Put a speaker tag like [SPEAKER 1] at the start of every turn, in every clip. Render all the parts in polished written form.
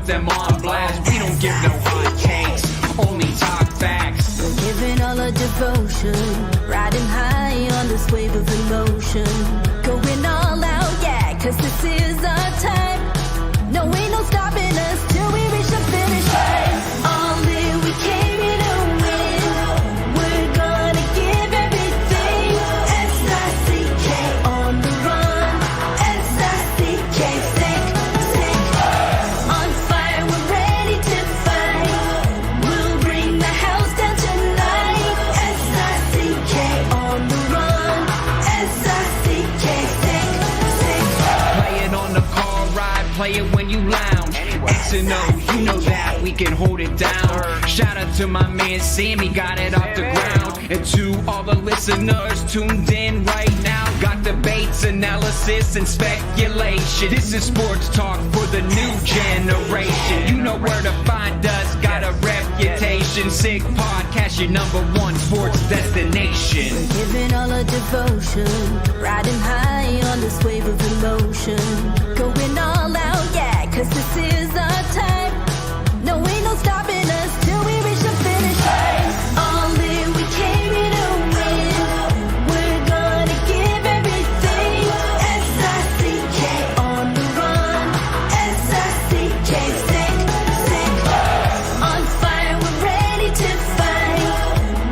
[SPEAKER 1] them on blast. We don't give no hot takes, only talk facts.
[SPEAKER 2] We're giving all our devotion, riding high on this wave of emotion. Going all out, yeah, cause this is our time. No, ain't no stopping us till we reach the finish line. All in, we came here to win. We're gonna give everything. S-I-C-K on the run. S-I-C-K, sick. On fire, we're ready to fight. We'll bring the house down tonight. S-I-C-K on the run. S-I-C-K, sick.
[SPEAKER 1] Play it on the car ride, play it when you lounge. X and O, you know that we can hold it down. Shout out to my man Sammy, got it off the ground. And to all the listeners tuned in right now, got debates, analysis, and speculation. This is sports talk for the new generation. You know where to find us, got a reputation. Sick podcast, your #1 sports destination.
[SPEAKER 2] Giving all our devotion, riding high on this wave of emotion. Going all out, yeah, cause this is our time. No, ain't no stopping us till we reach the finish line. All in, we came here to win. We're gonna give everything. S-I-C-K on the run. S-I-C-K, sick. On fire, we're ready to fight.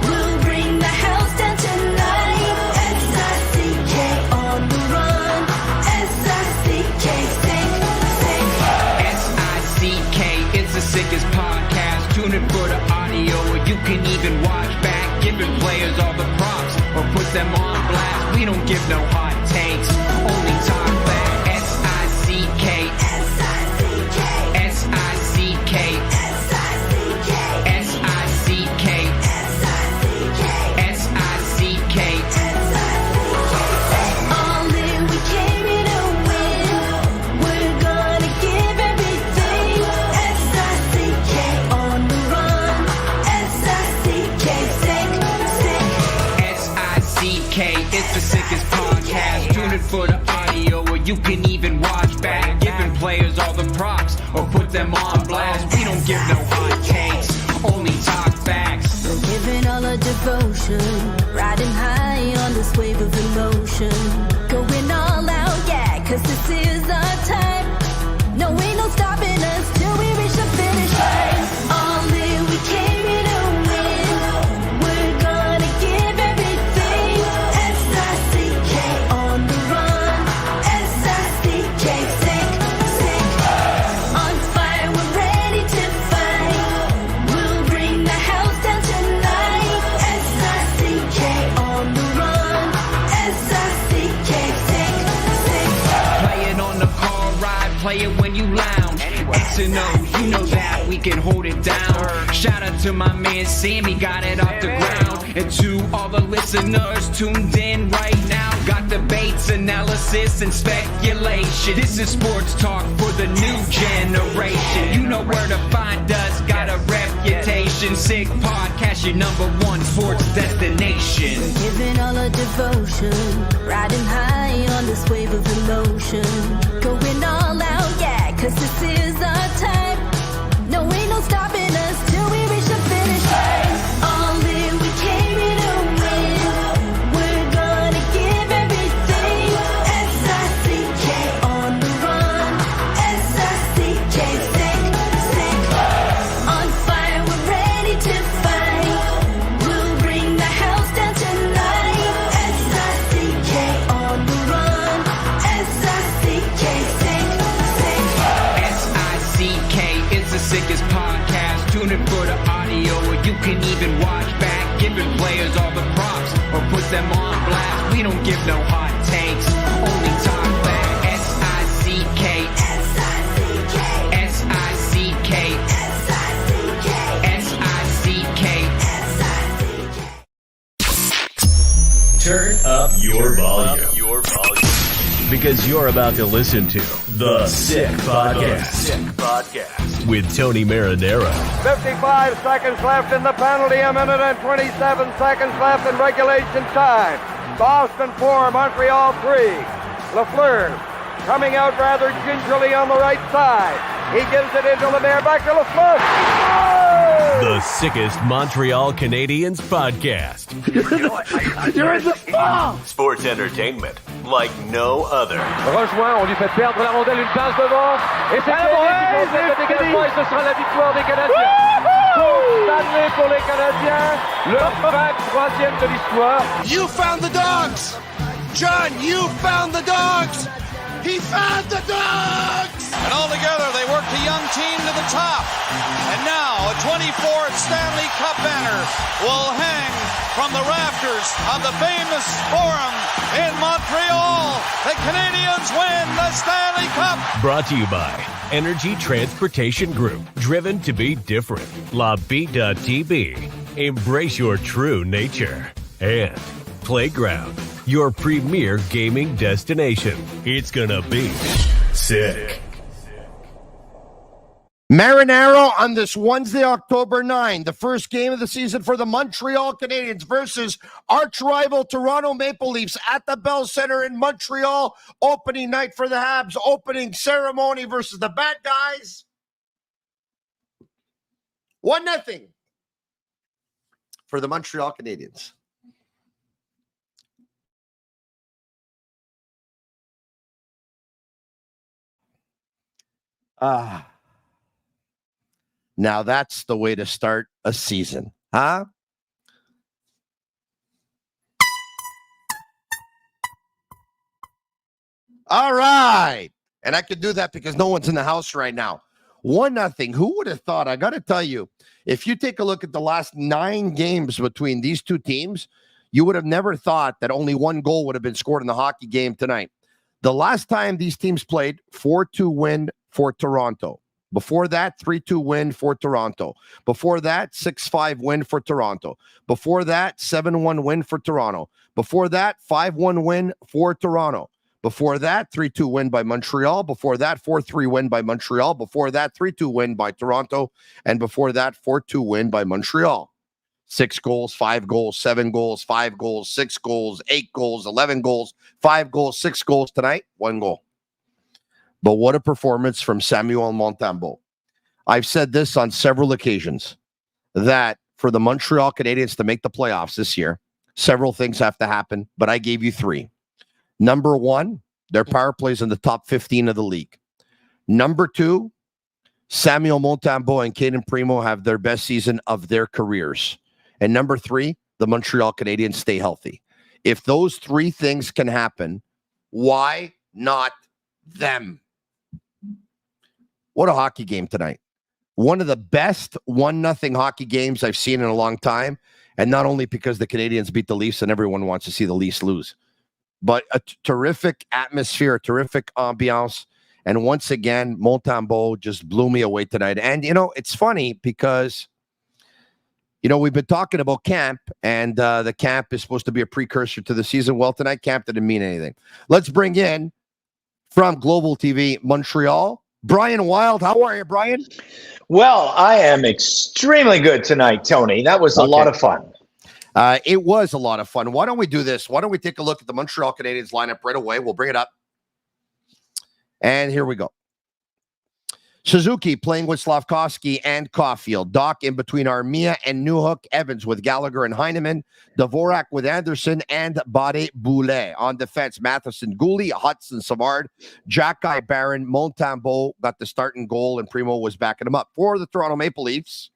[SPEAKER 2] We'll bring the house down tonight. S-I-C-K on the run. S-I-C-K, sick.
[SPEAKER 1] S-I-C-K, it's the sickest podcast. Tune in for the audio, or you can even watch back. Giving players all the props, or put them on blast. We don't give no hot takes, only talk back. S-I-C-K,
[SPEAKER 2] S-I-C-K,
[SPEAKER 1] S-I-C-K,
[SPEAKER 2] S-I-C-K,
[SPEAKER 1] S-I-C-K,
[SPEAKER 2] S-I-C-K,
[SPEAKER 1] S-I-C-K.
[SPEAKER 2] All in, we came here to win. We're gonna give everything. S-I-C-K on the run. S-I-C-K, sick.
[SPEAKER 1] S-I-C-K, it's the sickest podcast. Tune in for the audio, or you can even watch back. Giving players all the props, or put them on blast. We don't give no hot takes, only talk facts.
[SPEAKER 2] We're giving all our devotion, riding high on this wave of emotion. Going all out, yeah, cause this is our time. No, ain't no stopping us till we reach the finish line. All in, we came here to win. We're gonna give everything. S-I-C-K on the run. S-I-C-K, sick. On fire, we're ready to fight. We'll bring the house down tonight. S-I-C-K on the run. S-I-C-K, sick.
[SPEAKER 1] Play it on the car ride, play it when you lounge. X and O, you know that we can hold it down. Shout out to my man Sammy, got it off the ground. And to all the listeners tuned in right now, got debates, analysis, and speculation. This is sports talk for the new generation. You know where to find us, got a reputation. Sick podcast, your #1 sports destination.
[SPEAKER 2] Giving all our devotion, riding high on this wave of emotion. Going all out, yeah, cause this is our time. No, ain't no stopping us till we reach the finish line. All in, we came here to win. We're gonna give everything. S-I-C-K on the run. S-I-C-K, sick. On fire, we're ready to fight. We'll bring the house down tonight. S-I-C-K on the run. S-I-C-K, sick.
[SPEAKER 1] S-I-C-K, it's the sickest podcast. Tune in for the audio, or you can even watch back. Giving players all the props, or put them on blast. We don't give no hot takes, only talk back. S-I-C-K,
[SPEAKER 2] S-I-C-K,
[SPEAKER 1] S-I-C-K,
[SPEAKER 2] S-I-C-K,
[SPEAKER 1] S-I-C-K.
[SPEAKER 2] S-I-C-K.
[SPEAKER 3] Turn up your volume. Because you're about to listen to The Sick Podcast. With Tony Marinaro.
[SPEAKER 4] 55 seconds left in the penalty, a minute and 27 seconds left in regulation time. Boston 4, Montreal 3. Lafleur coming out rather gingerly on the right side. He gives it into Lemaire, back to LaFleur.
[SPEAKER 3] The sickest Montreal Canadiens podcast.
[SPEAKER 5] You're in the fall!
[SPEAKER 3] Sports entertainment like no other.
[SPEAKER 6] Rejoint, on lui fait perdre la rondelle, une passe devant. Et c'est le dégagement et ce sera la victoire des Canadiens. Coupe Stanley pour les Canadiens. Le 23e de l'histoire.
[SPEAKER 5] You found the dogs! John, you found the dogs! He found the dogs!
[SPEAKER 7] And all together, they worked a young team to the top. And now, a 24th Stanley Cup banner will hang from the rafters of the famous Forum in Montreal. The Canadiens win the Stanley Cup.
[SPEAKER 3] Brought to you by Energy Transportation Group. Driven to be different. La Vida Tibi. Embrace your true nature. And Playground, your premier gaming destination. It's gonna be sick.
[SPEAKER 8] Marinaro on this Wednesday, October 9, the first game of the season for the Montreal Canadiens versus arch-rival Toronto Maple Leafs at the Bell Center in Montreal. Opening night for the Habs, opening ceremony versus the bad guys. 1-0 for the Montreal Canadiens. Now that's the way to start a season, huh? All right. And I could do that because no one's in the house right now. 1-0. Who would have thought? I got to tell you, if you take a look at the last 9 games between these two teams, you would have never thought that only one goal would have been scored in the hockey game tonight. The last time these teams played, 4-2 win for Toronto. Before that, 3-2 win for Toronto. Before that, 6-5 win for Toronto. Before that, 7-1 win for Toronto. Before that, 5-1 win for Toronto. Before that, 3-2 win by Montreal. Before that, 4-3 win by Montreal. Before that, 3-2 win by Toronto. And before that, 4-2 win by Montreal. 6 goals, 5 goals, 7 goals, 5 goals, 6 goals, 8 goals, 11 goals, 5 goals, 6 goals tonight, 1 goal. But what a performance from Samuel Montembeault. I've said this on several occasions, that for the Montreal Canadiens to make the playoffs this year, several things have to happen, but I gave you 3. Number 1, their power plays in the top 15 of the league. Number 2, Samuel Montembeault and Caden Primo have their best season of their careers. And number 3, the Montreal Canadiens stay healthy. If those 3 things can happen, why not them? What a hockey game tonight. One of the best 1-0 hockey games I've seen in a long time. And not only because the Canadiens beat the Leafs and everyone wants to see the Leafs lose, but a terrific atmosphere, a terrific ambiance. And once again, Montembeault just blew me away tonight. And, you know, it's funny because, you know, we've been talking about camp, and the camp is supposed to be a precursor to the season. Well, tonight camp didn't mean anything. Let's bring in, from Global TV Montreal, Brian Wilde. How are you, Brian?
[SPEAKER 9] Well, I am extremely good tonight, Tony. That was a lot of fun.
[SPEAKER 8] It was a lot of fun. Why don't we do this? Why don't we take a look at the Montreal Canadiens lineup right away? We'll bring it up. And here we go. Suzuki playing with Slafkovsky and Caulfield. Doc in between Armia and Newhook. Evans with Gallagher and Heineman. Dvorak with Anderson and Bade Boulet. On defense, Matheson, Gouli, Hutson, Savard, Xhekaj, Barron, Montembeault got the starting goal, and Primo was backing him up. For the Toronto Maple Leafs,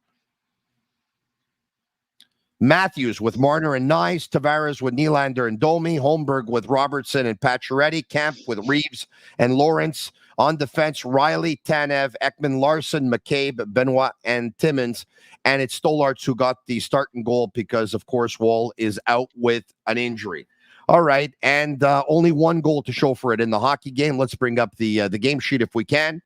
[SPEAKER 8] Matthews with Marner and Nyes, Tavares with Nylander and Domi, Holmberg with Robertson and Pacioretty, Kemp with Reaves and Lawrence. On defense, Riley, Tanev, Ekman, Larson, McCabe, Benoit, and Timmins. And it's Stolarz who got the starting goal because, of course, Wall is out with an injury. All right, and only 1 goal to show for it in the hockey game. Let's bring up the game sheet if we can.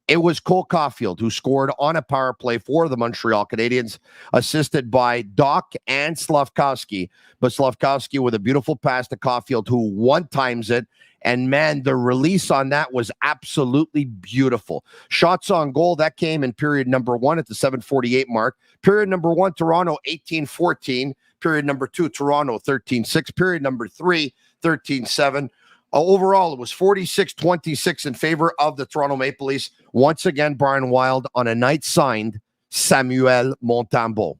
[SPEAKER 8] It was Cole Caulfield who scored on a power play for the Montreal Canadiens, assisted by Doc and Slafkovsky. But Slafkovsky with a beautiful pass to Caulfield, who one-times it. And, man, the release on that was absolutely beautiful. Shots on goal, that came in period number 1 at the 7:48 mark. Period number 1, Toronto 18-14. Period number 2, Toronto 13-6. Period number 3, 13-7. Overall, it was 46-26 in favor of the Toronto Maple Leafs. Once again, Brian Wilde on a night signed Samuel Montembeault.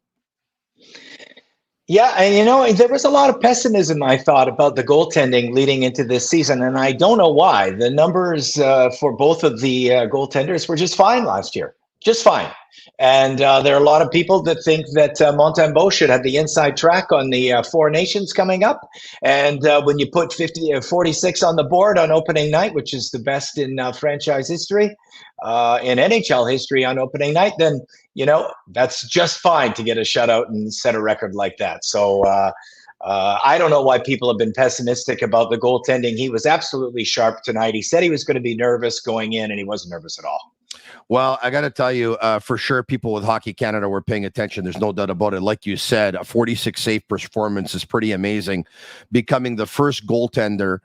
[SPEAKER 9] Yeah, and there was a lot of pessimism, I thought, about the goaltending leading into this season, and I don't know why. The numbers for both of the goaltenders were just fine last year, just fine. And there are a lot of people that think that Montembeault should have the inside track on the Four Nations coming up. And when you put 46 on the board on opening night, which is the best in franchise history, in NHL history on opening night, then, that's just fine to get a shutout and set a record like that. So I don't know why people have been pessimistic about the goaltending. He was absolutely sharp tonight. He said he was going to be nervous going in, and he wasn't nervous at all.
[SPEAKER 8] Well, I got to tell you, for sure, people with Hockey Canada were paying attention. There's no doubt about it. Like you said, a 46 save performance is pretty amazing. Becoming the first goaltender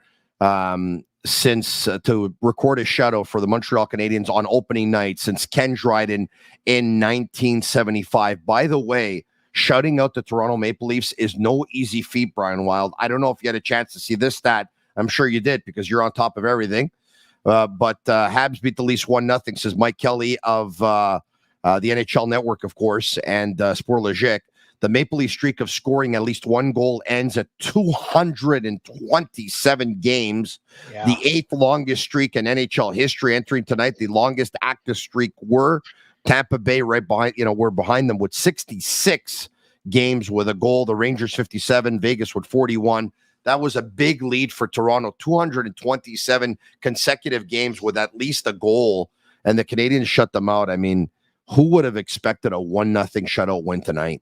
[SPEAKER 8] since to record a shutout for the Montreal Canadiens on opening night since Ken Dryden in 1975. By the way, shouting out the Toronto Maple Leafs is no easy feat, Brian Wilde. I don't know if you had a chance to see this stat. I'm sure you did because you're on top of everything. But Habs beat the Leafs 1-0, says Mike Kelly of the NHL Network, of course, and Sport Logique. The Maple Leaf streak of scoring at least one goal ends at 227 games, the 8th longest streak in NHL history. Entering tonight, the longest active streak were Tampa Bay right behind, we're behind them with 66 games with a goal. The Rangers 57, Vegas with 41. That was a big lead for Toronto, 227 consecutive games with at least a goal, and the Canadiens shut them out. I mean, who would have expected a 1-0 shutout win tonight?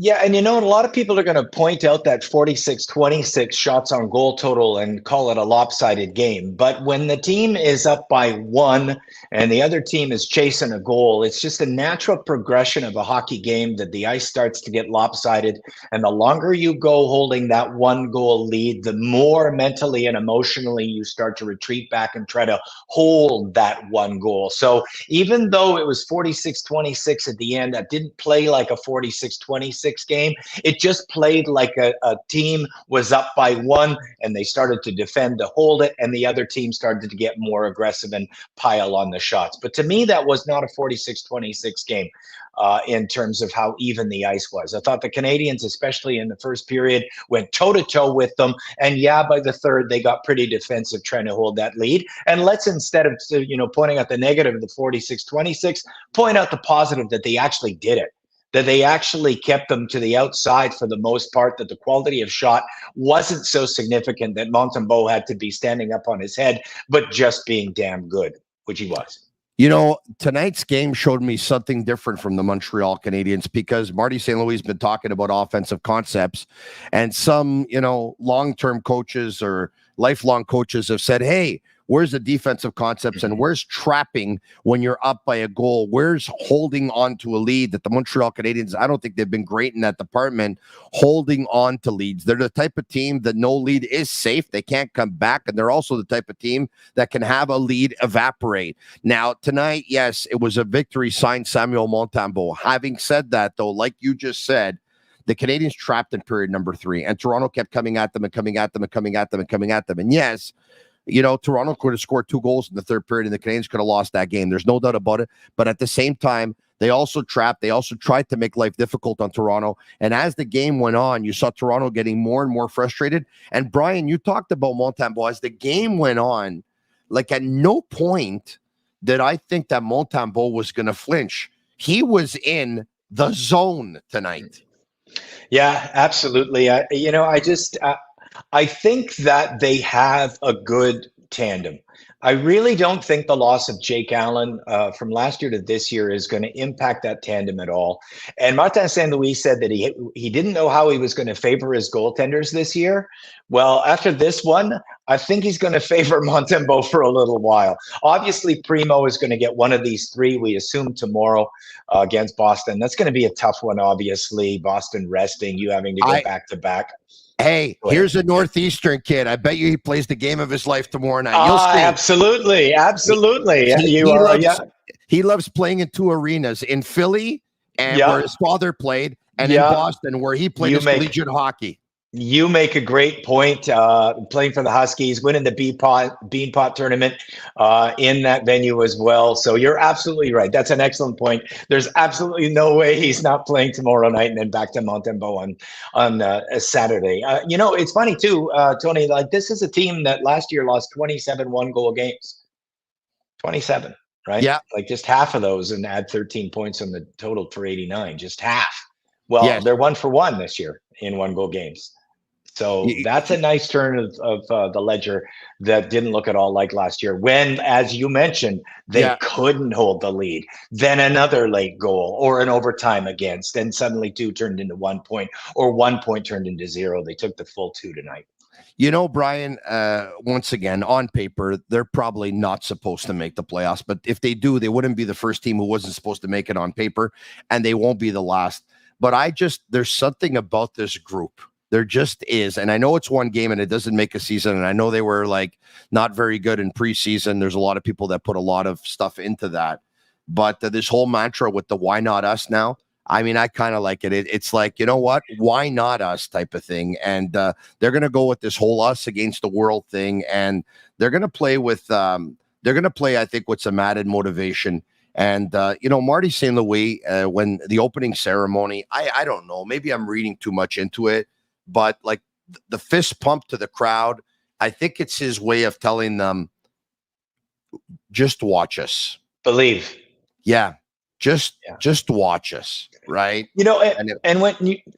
[SPEAKER 9] Yeah, and a lot of people are going to point out that 46-26 shots on goal total and call it a lopsided game. But when the team is up by 1 and the other team is chasing a goal, it's just a natural progression of a hockey game that the ice starts to get lopsided. And the longer you go holding that 1-goal lead, the more mentally and emotionally you start to retreat back and try to hold that 1 goal. So even though it was 46-26 at the end, that didn't play like a 46-26 game. It just played like a team was up by 1 and they started to defend to hold it, and the other team started to get more aggressive and pile on the shots. But to me, that was not a 46-26 game in terms of how even the ice was. I thought the Canadiens, especially in the first period, went toe-to-toe with them. And by the third, they got pretty defensive trying to hold that lead. And let's, instead of pointing out the negative of the 46-26, point out the positive that they actually did it. That they actually kept them to the outside for the most part, that the quality of shot wasn't so significant that Montembeault had to be standing up on his head, but just being damn good, which he was.
[SPEAKER 8] Tonight's game showed me something different from the Montreal Canadiens because Marty St. Louis has been talking about offensive concepts, and some, long-term coaches or lifelong coaches have said, hey, where's the defensive concepts and where's trapping when you're up by a goal? Where's holding on to a lead? That the Montreal Canadiens, I don't think they've been great in that department, holding on to leads. They're the type of team that no lead is safe. They can't come back. And they're also the type of team that can have a lead evaporate. Now, tonight, yes, it was a victory signed Samuel Montembeault. Having said that, though, like you just said, the Canadiens trapped in period number 3, and Toronto kept coming at them and coming at them and coming at them and coming at them. And yes, Toronto could have scored 2 goals in the third period, and the Canadiens could have lost that game. There's no doubt about it. But at the same time, they also trapped. They also tried to make life difficult on Toronto. And as the game went on, you saw Toronto getting more and more frustrated. And Brian, you talked about Montembeault. As the game went on, like at no point did I think that Montembeault was going to flinch. He was in the zone tonight.
[SPEAKER 9] Yeah, absolutely. I think that they have a good tandem. I really don't think the loss of Jake Allen from last year to this year is going to impact that tandem at all. And Martin St. Louis said that he didn't know how he was going to favor his goaltenders this year. Well, after this one, I think he's going to favor Montembeault for a little while. Obviously, Primo is going to get one of these 3, we assume, tomorrow against Boston. That's going to be a tough one, obviously. Boston resting, you having to go back-to-back.
[SPEAKER 8] Hey, here's a Northeastern kid. I bet you he plays the game of his life tomorrow night. You'll see.
[SPEAKER 9] Absolutely.
[SPEAKER 8] He loves playing in 2 arenas, in Philly, and where his father played, and in Boston, where he played his collegiate hockey.
[SPEAKER 9] You make a great point. Playing for the Huskies, winning the Beanpot tournament in that venue as well. So you're absolutely right. That's an excellent point. There's absolutely no way he's not playing tomorrow night and then back to Montembeault on a Saturday. It's funny too, Tony. Like, this is a team that last year lost 27 one-goal games. 27, right?
[SPEAKER 8] Yeah.
[SPEAKER 9] Like, just half of those, and add 13 points on the total for 89. Just half. Well,
[SPEAKER 8] Yes.
[SPEAKER 9] They're 1-for-1 this year in one-goal games. So that's a nice turn of the ledger that didn't look at all like last year when, as you mentioned, they couldn't hold the lead. Then another late goal or an overtime against, and suddenly 2 turned into 1 point, or 1 point turned into 0. They took the full 2 tonight.
[SPEAKER 8] Brian, once again, on paper, they're probably not supposed to make the playoffs. But if they do, they wouldn't be the first team who wasn't supposed to make it on paper, and they won't be the last. But there's something about this group. There just is. And I know it's one game and it doesn't make a season. And I know they were not very good in preseason. There's a lot of people that put a lot of stuff into that. But this whole mantra with the why not us now, I mean, I kind of like it. It's like, you know what? Why not us type of thing. And they're going to go with this whole us against the world thing. And they're going to play I think, with some added motivation. And, Marty St. Louis, when the opening ceremony, I don't know, maybe I'm reading too much into it. But like the fist pump to the crowd, I think it's his way of telling them, just watch us.
[SPEAKER 9] Believe.
[SPEAKER 8] Yeah. Just watch us. Right.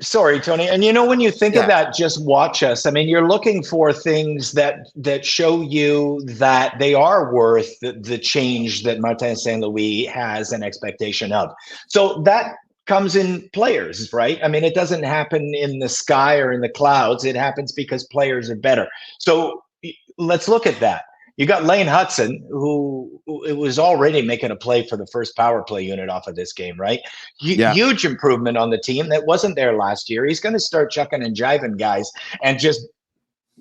[SPEAKER 9] Sorry, Tony. And when you think of that, just watch us. I mean, you're looking for things that show you that they are worth the change that Martin St. Louis has an expectation of. So that comes in players, right? I mean, it doesn't happen in the sky or in the clouds. It happens because players are better. So let's look at that. You got Lane Hutson, who was already making a play for the first power play unit off of this game, right? Huge improvement on the team that wasn't there last year. He's going to start chucking and jiving guys and just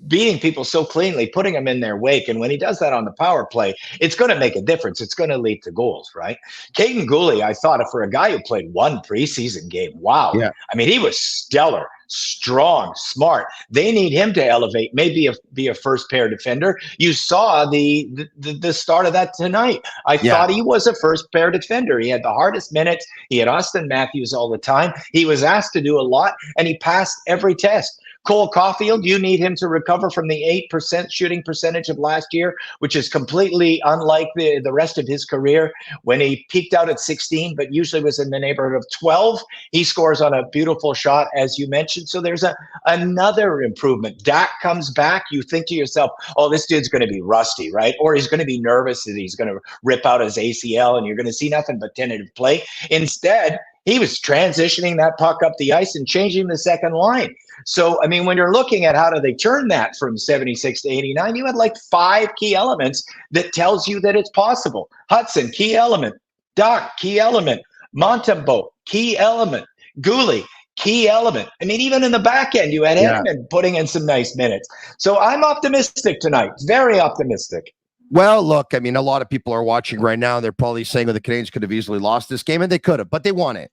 [SPEAKER 9] beating people so cleanly, putting them in their wake. And when he does that on the power play, it's going to make a difference. It's going to lead to goals, right? Caden Gooley, I thought, for a guy who played one preseason game, wow. Yeah. I mean, he was stellar, strong, smart. They need him to elevate, maybe be a first pair defender. You saw the start of that tonight. I thought he was a first pair defender. He had the hardest minutes. He had Austin Matthews all the time. He was asked to do a lot, and he passed every test. Cole Caulfield, you need him to recover from the 8% shooting percentage of last year, which is completely unlike the rest of his career when he peaked out at 16, but usually was in the neighborhood of 12. He scores on a beautiful shot, as you mentioned. So there's another improvement. Dak comes back. You think to yourself, oh, this dude's going to be rusty, right? Or he's going to be nervous that he's going to rip out his ACL and you're going to see nothing but tentative play. Instead, he was transitioning that puck up the ice and changing the second line. So, I mean, when you're looking at how do they turn that from 76 to 89, you had like 5 key elements that tells you that it's possible. Hutson, key element. Doc, key element. Montembeault, key element. Gooley, key element. I mean, even in the back end, you had Hedman putting in some nice minutes. So I'm optimistic tonight, very optimistic.
[SPEAKER 8] Well, look, I mean, a lot of people are watching right now. They're probably saying the Canadiens could have easily lost this game, and they could have, but they won it,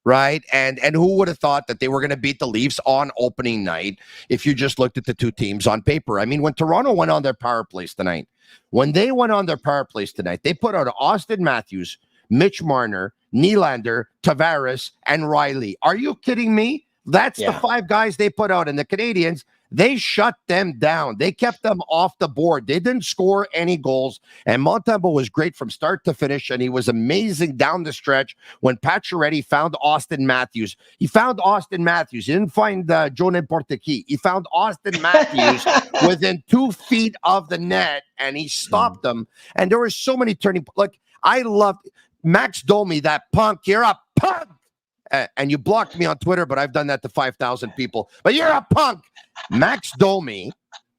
[SPEAKER 8] right? And who would have thought that they were going to beat the Leafs on opening night if you just looked at the two teams on paper? I mean, when Toronto went on their power plays tonight, they put out Austin Matthews, Mitch Marner, Nylander, Tavares, and Riley. Are you kidding me? That's the 5 guys they put out, and the Canadiens, they shut them down. They kept them off the board. They didn't score any goals. And Montembeault was great from start to finish, and he was amazing down the stretch when Pacioretty found Austin Matthews. He found Austin Matthews. He didn't find Joe N'importe-qui. He found Austin Matthews within 2 feet of the net, and he stopped them. And there were so many turning. Like, I loved Max Domi, that punk. You're a punk. And you blocked me on Twitter, but I've done that to 5,000 people. But you're a punk. Max Domi,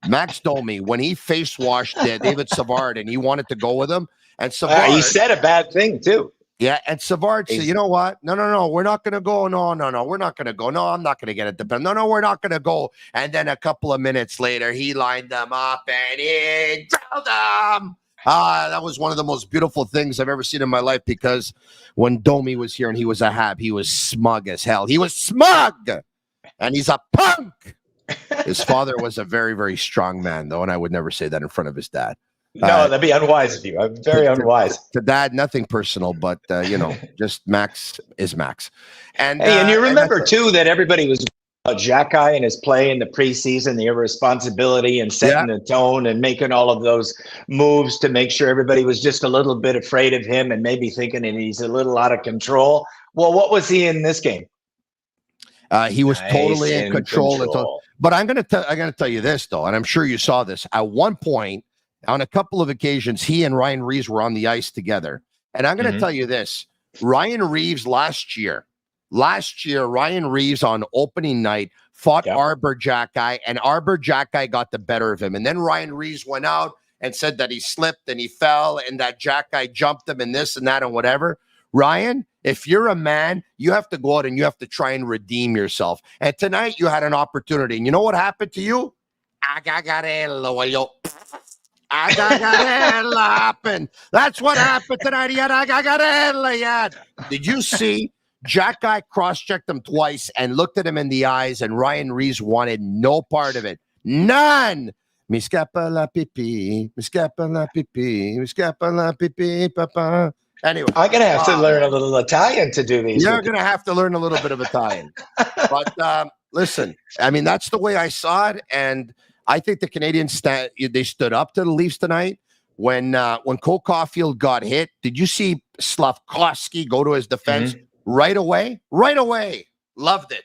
[SPEAKER 8] when he face washed David Savard and he wanted to go with him, and Savard,
[SPEAKER 9] he said a bad thing too.
[SPEAKER 8] Yeah, and Savard said, "You know what? No, we're not going to go. No, we're not going to go. No, I'm not going to get it. No, we're not going to go." And then a couple of minutes later, he lined them up and he drilled them. That was one of the most beautiful things I've ever seen in my life, because when Domi was here and he was a Hab, he was smug as hell. He was smug, and he's a punk. His father was a very, very strong man, though, and I would never say that in front of his dad.
[SPEAKER 9] No, that'd be unwise of you. I'm very unwise.
[SPEAKER 8] To dad, nothing personal, but just Max is Max. And
[SPEAKER 9] hey, and you remember too that everybody was about Xhekaj and his play in the preseason, the irresponsibility and setting the tone and making all of those moves to make sure everybody was just a little bit afraid of him and maybe thinking that he's a little out of control. Well, what was he in this game?
[SPEAKER 8] He was totally in control. But I'm going to tell you this, though, and I'm sure you saw this. At one point, on a couple of occasions, he and Ryan Reaves were on the ice together. And I'm going to tell you this. Ryan Reaves last year, Ryan Reaves on opening night fought Arber Xhekaj, and Arber Xhekaj got the better of him. And then Ryan Reaves went out and said that he slipped and he fell and that Xhekaj jumped him and this and that and whatever. Ryan, if you're a man, you have to go out and you have to try and redeem yourself. And tonight you had an opportunity. And you know what happened to you? Happened. That's what happened tonight. Did you see Xhekaj cross-checked him twice and looked at him in the eyes, and Ryan Reaves wanted no part of it. None. Mi scappa la pipi, mi scappa la pipi, mi scappa la pipi, papa. Anyway,
[SPEAKER 9] I'm going to have to learn a little Italian to do these.
[SPEAKER 8] You're going to have to learn a little bit of Italian. But listen, I mean, that's the way I saw it. And I think the Canadians, they stood up to the Leafs tonight. When Cole Caulfield got hit, did you see Slavkovsky go to his defense right away? Right away. Loved it.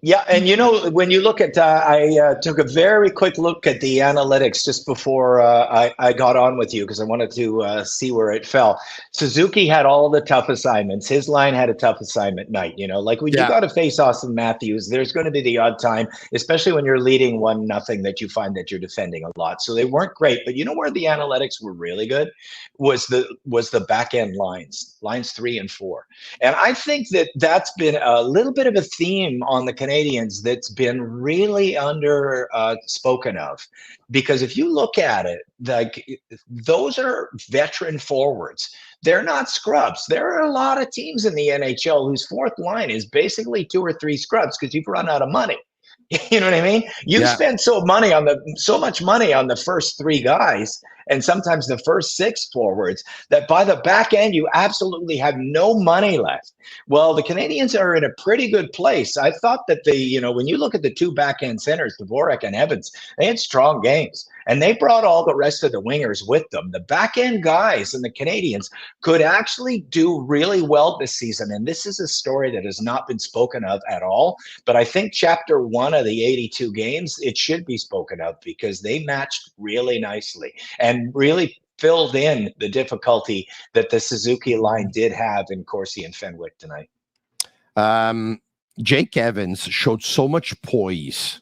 [SPEAKER 9] Yeah, and when you look at, I took a very quick look at the analytics just before I got on with you because I wanted to see where it fell. Suzuki had all the tough assignments. His line had a tough assignment night. Like when you got to face Austin Matthews, there's going to be the odd time, especially when you're leading 1-0, that you find that you're defending a lot. So they weren't great, but you know where the analytics were really good was the back end lines 3 and 4, and I think that's been a little bit of a theme on the Canadians that's been really under spoken of, because if you look at it, like those are veteran forwards. They're not scrubs. There are a lot of teams in the NHL whose fourth line is basically 2 or 3 scrubs because you've run out of money. You know what I mean? You spend so much money on the first 3 guys and sometimes the first 6 forwards that by the back end you absolutely have no money left. Well, the Canadians are in a pretty good place. I thought that when you look at the 2 back end centers, Dvorak and Evans, they had strong games and they brought all the rest of the wingers with them. The back end guys and the Canadians could actually do really well this season. And this is a story that has not been spoken of at all. But I think chapter 1 of the 82 games, it should be spoken of because they matched really nicely and really filled in the difficulty that the Suzuki line did have in Corsi and Fenwick tonight.
[SPEAKER 8] Jake Evans showed so much poise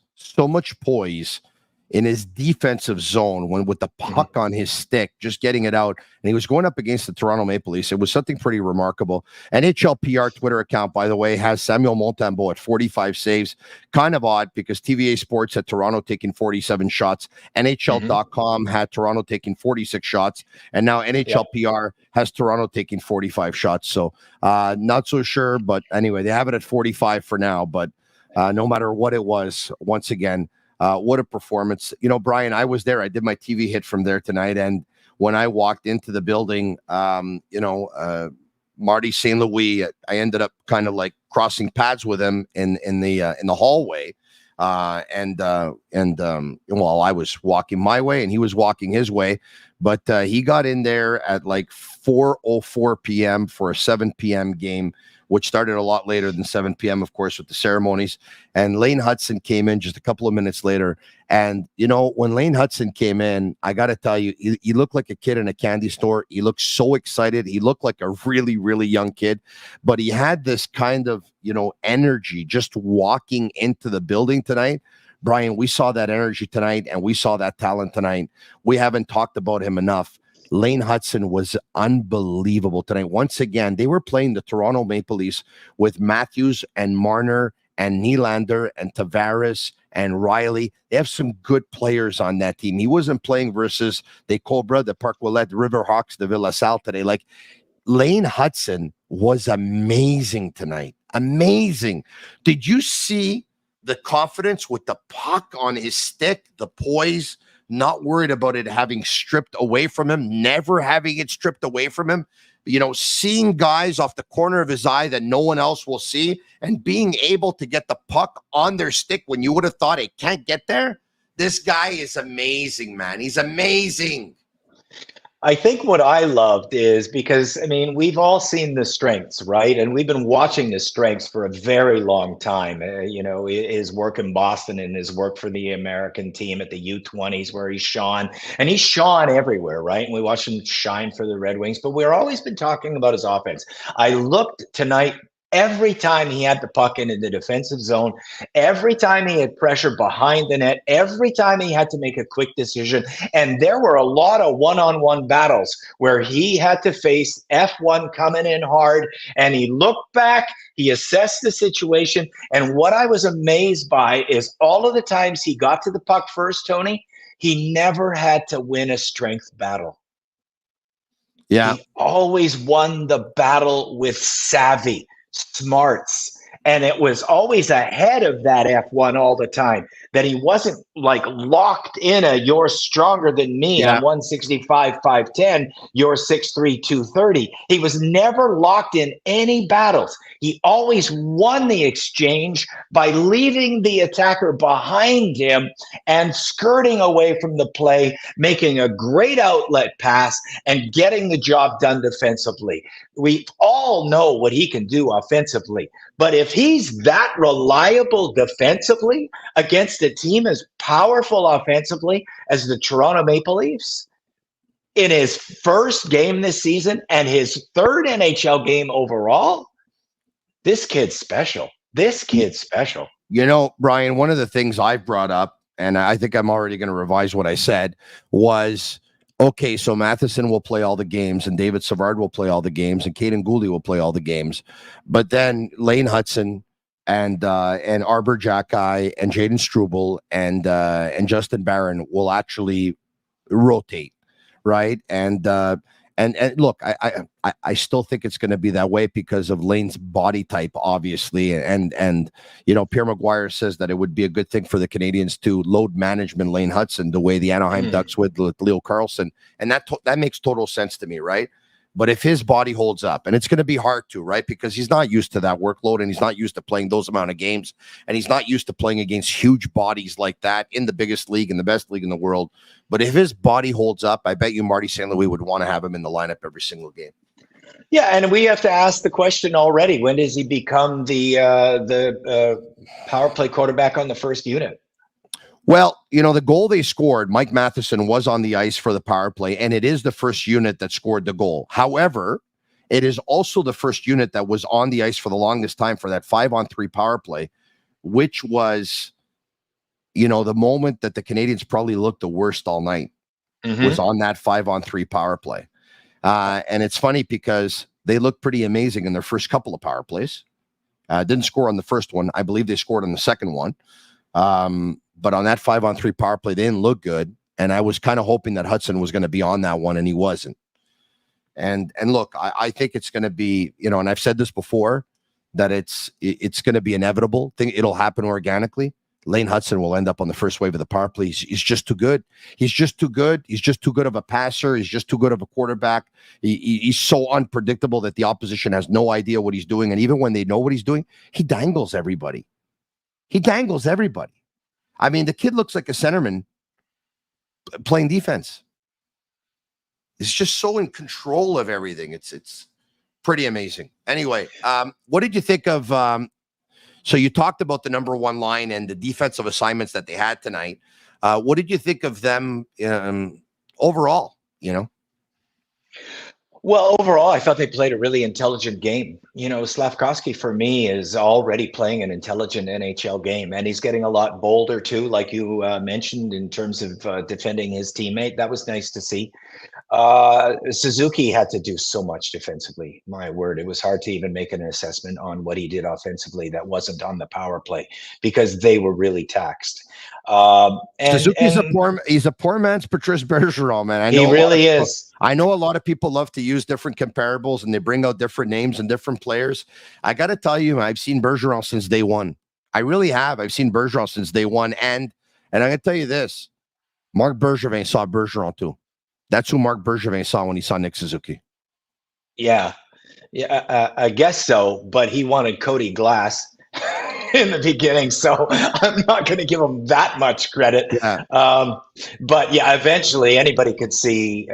[SPEAKER 8] in his defensive zone when with the puck on his stick, just getting it out. And he was going up against the Toronto Maple Leafs. It was something pretty remarkable. NHL PR Twitter account, by the way, has Samuel Montembeault at 45 saves. Kind of odd because TVA Sports had Toronto taking 47 shots. NHL.com had Toronto taking 46 shots. And now NHL PR has Toronto taking 45 shots. So not so sure. But anyway, they have it at 45 for now. But no matter what it was, once again, what a performance. Brian, I was there. I did my TV hit from there tonight. And when I walked into the building, Marty St. Louis, I ended up kind of like crossing paths with him in the hallway. Well, I was walking my way and he was walking his way. But he got in there at like 4:04 p.m. for a 7 p.m. game, which started a lot later than 7 p.m., of course, with the ceremonies. And Lane Hutson came in just a couple of minutes later. And, when Lane Hutson came in, I got to tell you, he looked like a kid in a candy store. He looked so excited. He looked like a really, really young kid. But he had this kind of, energy just walking into the building tonight. Brian, we saw that energy tonight and we saw that talent tonight. We haven't talked about him enough. Lane Hutson was unbelievable tonight. Once again, they were playing the Toronto Maple Leafs with Matthews and Marner and Nylander and Tavares and Riley. They have some good players on that team. He wasn't playing versus the Cobra, the Park Ouellet, the Riverhawks, the Villa Sal today. Like, Lane Hutson was amazing tonight. Amazing. Did you see the confidence with the puck on his stick, the poise, not worried about it having stripped away from him, never having it stripped away from him, seeing guys off the corner of his eye that no one else will see, and being able to get the puck on their stick when you would have thought it can't get there. This guy is amazing, man. He's amazing.
[SPEAKER 9] I think what I loved is because, we've all seen the strengths, right? And we've been watching the strengths for a very long time. His work in Boston and his work for the American team at the U20s where he's shone. And he's shone everywhere, right? And we watched him shine for the Red Wings. But we've always been talking about his offense. I looked tonight. Every time he had the puck in the defensive zone, every time he had pressure behind the net, every time he had to make a quick decision, and there were a lot of one-on-one battles where he had to face F1 coming in hard, and he looked back, he assessed the situation, and what I was amazed by is all of the times he got to the puck first, Tony, he never had to win a strength battle.
[SPEAKER 8] Yeah.
[SPEAKER 9] He always won the battle with savvy, smarts, and it was always ahead of that F1 all the time, that he wasn't like locked in a you're stronger than me, I'm 165 5'10", you're 6'3 230. He was never locked in any battles. He always won the exchange by leaving the attacker behind him and skirting away from the play, making a great outlet pass and getting the job done defensively. We all know what he can do offensively, but if he's that reliable defensively against a team as powerful offensively as the Toronto Maple Leafs, in his first game this season and his third NHL game overall, this kid's special.
[SPEAKER 8] Brian, one of the things I've brought up, and I think I'm already going to revise what I said, was, okay, so Matheson will play all the games, and David Savard will play all the games, and Caden Gooley will play all the games. But then Lane Hutson and Arber Xhekaj and Jaden Struble and Justin Barron will actually rotate, right? And look, I still think it's going to be that way because of Lane's body type, obviously, and Pierre Maguire says that it would be a good thing for the Canadiens to load management Lane Hutson the way the Anaheim Ducks with Leo Carlson, and that makes total sense to me, right? But if his body holds up, and it's going to be hard to, right? Because he's not used to that workload, and he's not used to playing those amount of games, and he's not used to playing against huge bodies like that in the biggest league, in the best league in the world. But if his body holds up, I bet you Marty St. Louis would want to have him in the lineup every single game.
[SPEAKER 9] Yeah, and we have to ask the question already: when does he become the power play quarterback on the first unit?
[SPEAKER 8] Well, the goal they scored, Mike Matheson was on the ice for the power play, and it is the first unit that scored the goal. However, it is also the first unit that was on the ice for the longest time for that 5-on-3 power play, which was, the moment that the Canadiens probably looked the worst all night was on that 5-on-3 power play. And it's funny because they looked pretty amazing in their first couple of power plays. Didn't score on the first one. I believe they scored on the second one. But on that 5-on-3 power play, they didn't look good. And I was kind of hoping that Hutson was going to be on that one, and he wasn't. And look, I think it's going to be, and I've said this before, that it's going to be inevitable. It'll happen organically. Lane Hutson will end up on the first wave of the power play. He's just too good. He's just too good. He's just too good of a passer. He's just too good of a quarterback. He's so unpredictable that the opposition has no idea what he's doing. And even when they know what he's doing, he dangles everybody. I mean, the kid looks like a centerman playing defense. It's just so in control of everything. It's pretty amazing. Anyway, what did you think of so you talked about the number one line and the defensive assignments that they had tonight. What did you think of them overall,
[SPEAKER 9] Well, overall, I thought they played a really intelligent game. Slavkovsky, for me, is already playing an intelligent NHL game, and he's getting a lot bolder, too, like you mentioned, in terms of defending his teammate. That was nice to see. Suzuki had to do so much defensively. My word, it was hard to even make an assessment on what he did offensively that wasn't on the power play because they were really taxed.
[SPEAKER 8] Suzuki's he's a poor man's Patrice Bergeron, man.
[SPEAKER 9] He really is.
[SPEAKER 8] I know a lot of people love to use different comparables and they bring out different names and different players. I got to tell you, I've seen Bergeron since day one. I really have. I've seen Bergeron since day one. And I'm going to tell you this. Marc Bergevin saw Bergeron too. That's who Marc Bergevin saw when he saw Nick Suzuki.
[SPEAKER 9] Yeah. I guess so. But he wanted Cody Glass in the beginning, so I'm not going to give him that much credit.
[SPEAKER 8] Yeah.
[SPEAKER 9] But yeah, eventually anybody could see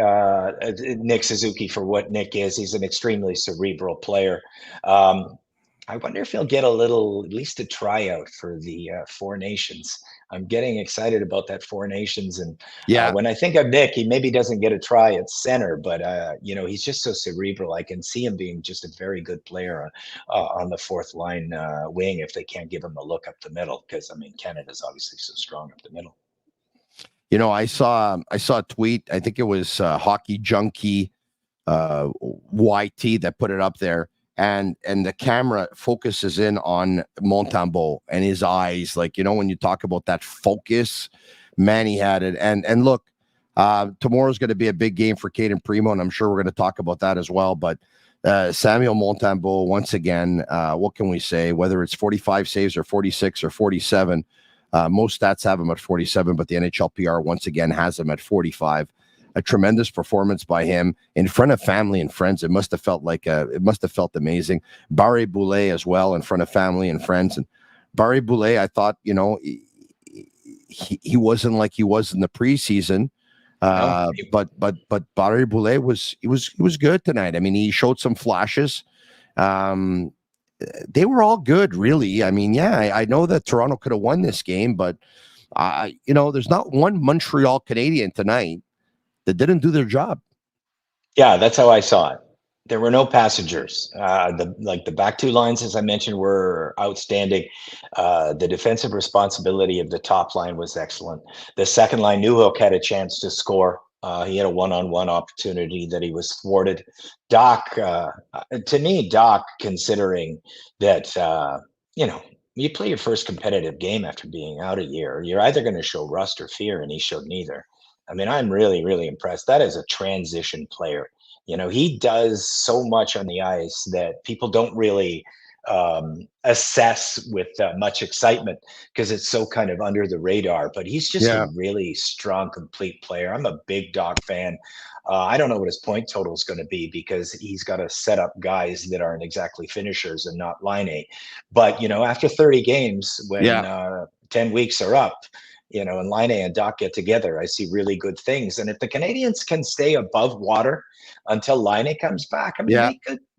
[SPEAKER 9] Nick Suzuki for what Nick is. He's an extremely cerebral player. I wonder if he'll get at least a tryout for the Four Nations. I'm getting excited about that Four Nations. And when I think of Nick, he maybe doesn't get a try at center, but he's just so cerebral. I can see him being just a very good player on the fourth line wing if they can't give him a look up the middle, because Canada's obviously so strong up the middle.
[SPEAKER 8] I saw a tweet. I think it was Hockey Junkie YT that put it up there. And the camera focuses in on Montembeault and his eyes. Like, when you talk about that focus, man, he had it. And look, tomorrow's going to be a big game for Caden Primo, and I'm sure we're going to talk about that as well. But Samuel Montembeault, once again, what can we say? Whether it's 45 saves or 46 or 47, most stats have him at 47, but the NHLPR once again has him at 45. A tremendous performance by him in front of family and friends. It must have felt amazing. Barry Boulay as well in front of family and friends. And Barry Boulay, I thought, he wasn't like he was in the preseason. But Barry Boulay was good tonight. He showed some flashes. They were all good, really. I know that Toronto could have won this game, but there's not one Montreal Canadien tonight that didn't do their job.
[SPEAKER 9] Yeah, that's how I saw it. There were no passengers. The back two lines, as I mentioned, were outstanding. The defensive responsibility of the top line was excellent. The second line, Newhook had a chance to score. He had a one-on-one opportunity that he was thwarted. Doc, to me, considering that, you play your first competitive game after being out a year, you're either going to show rust or fear, and he showed neither. I'm really, really impressed. That is a transition player. He does so much on the ice that people don't really assess with much excitement because it's so kind of under the radar. But he's just a really strong, complete player. I'm a big Doc fan. I don't know what his point total is going to be because he's got to set up guys that aren't exactly finishers and not line A. But, after 30 games, when 10 weeks are up, and Line A and Doc get together, I see really good things. And if the Canadiens can stay above water until Line A comes back,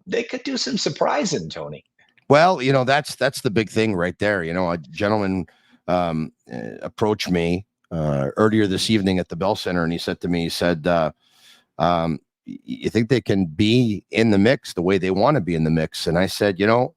[SPEAKER 9] they could do some surprising, Tony.
[SPEAKER 8] Well, that's the big thing right there. A gentleman approached me earlier this evening at the Bell Center, and he said to me, you think they can be in the mix the way they want to be in the mix? And I said, the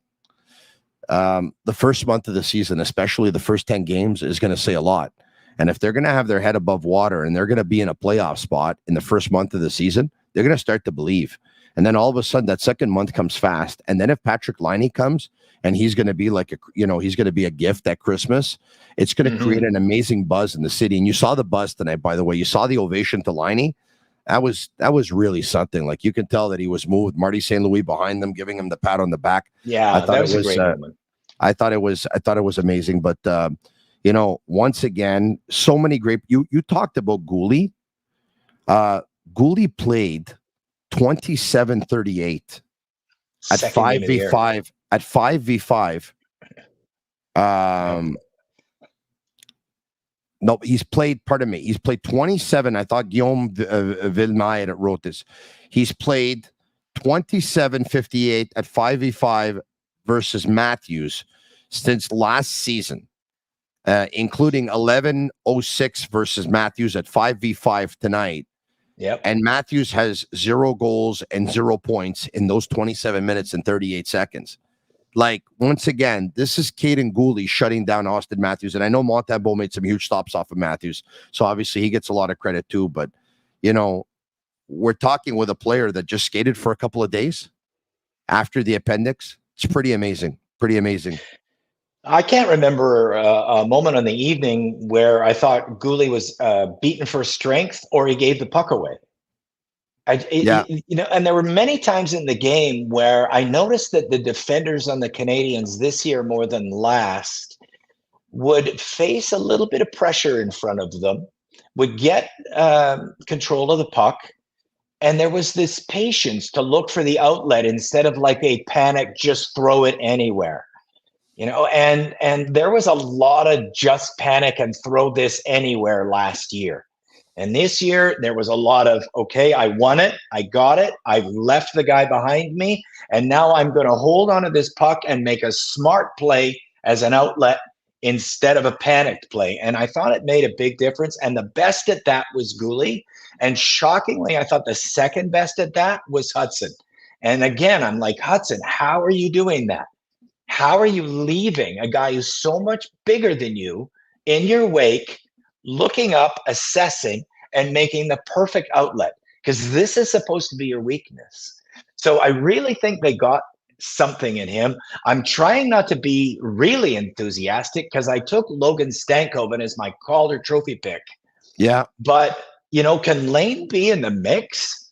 [SPEAKER 8] first month of the season, especially the first 10 games, is going to say a lot. And if they're going to have their head above water and they're going to be in a playoff spot in the first month of the season, they're going to start to believe. And then all of a sudden that second month comes fast. And then if Patrick Laine comes and he's going to be like, he's going to be a gift at Christmas, it's going to create an amazing buzz in the city. And you saw the buzz tonight, by the way. You saw the ovation to Laine. That was really something. Like, you can tell that he was moved. Marty St. Louis behind them, giving him the pat on the back.
[SPEAKER 9] Yeah, I thought that was a great moment.
[SPEAKER 8] I thought it was amazing. But once again, so many great. You talked about Gouli. Gouli played 27-38 at 5v5 at 5v5. No, he's played 27. I thought Guillaume Villemay wrote this. He's played 27-58 at 5v5 versus Matthews since last season, including 11-06 versus Matthews at 5v5 tonight.
[SPEAKER 9] Yep.
[SPEAKER 8] And Matthews has 0 goals and 0 points in those 27 minutes and 38 seconds. Like, once again, this is Caden Gouli shutting down Austin Matthews. And I know Montembeault made some huge stops off of Matthews, so obviously he gets a lot of credit too. But, we're talking with a player that just skated for a couple of days after the appendix. It's pretty amazing. Pretty amazing.
[SPEAKER 9] I can't remember a moment on the evening where I thought Gouli was beaten for strength or he gave the puck away. And there were many times in the game where I noticed that the defenders on the Canadiens this year more than last would face a little bit of pressure in front of them, would get control of the puck, and there was this patience to look for the outlet instead of like a panic, just throw it anywhere. And there was a lot of just panic and throw this anywhere last year. And this year, there was a lot of, okay, I won it. I got it. I've left the guy behind me. And now I'm going to hold onto this puck and make a smart play as an outlet instead of a panicked play. And I thought it made a big difference. And the best at that was Guhle. And shockingly, I thought the second best at that was Hutson. And again, I'm like, Hutson, how are you doing that? How are you leaving a guy who's so much bigger than you in your wake, looking up, assessing, and making the perfect outlet? Because this is supposed to be your weakness. So I really think they got something in him. I'm trying not to be really enthusiastic because I took Logan Stankoven as my Calder Trophy pick.
[SPEAKER 8] Yeah.
[SPEAKER 9] But, can Lane be in the mix?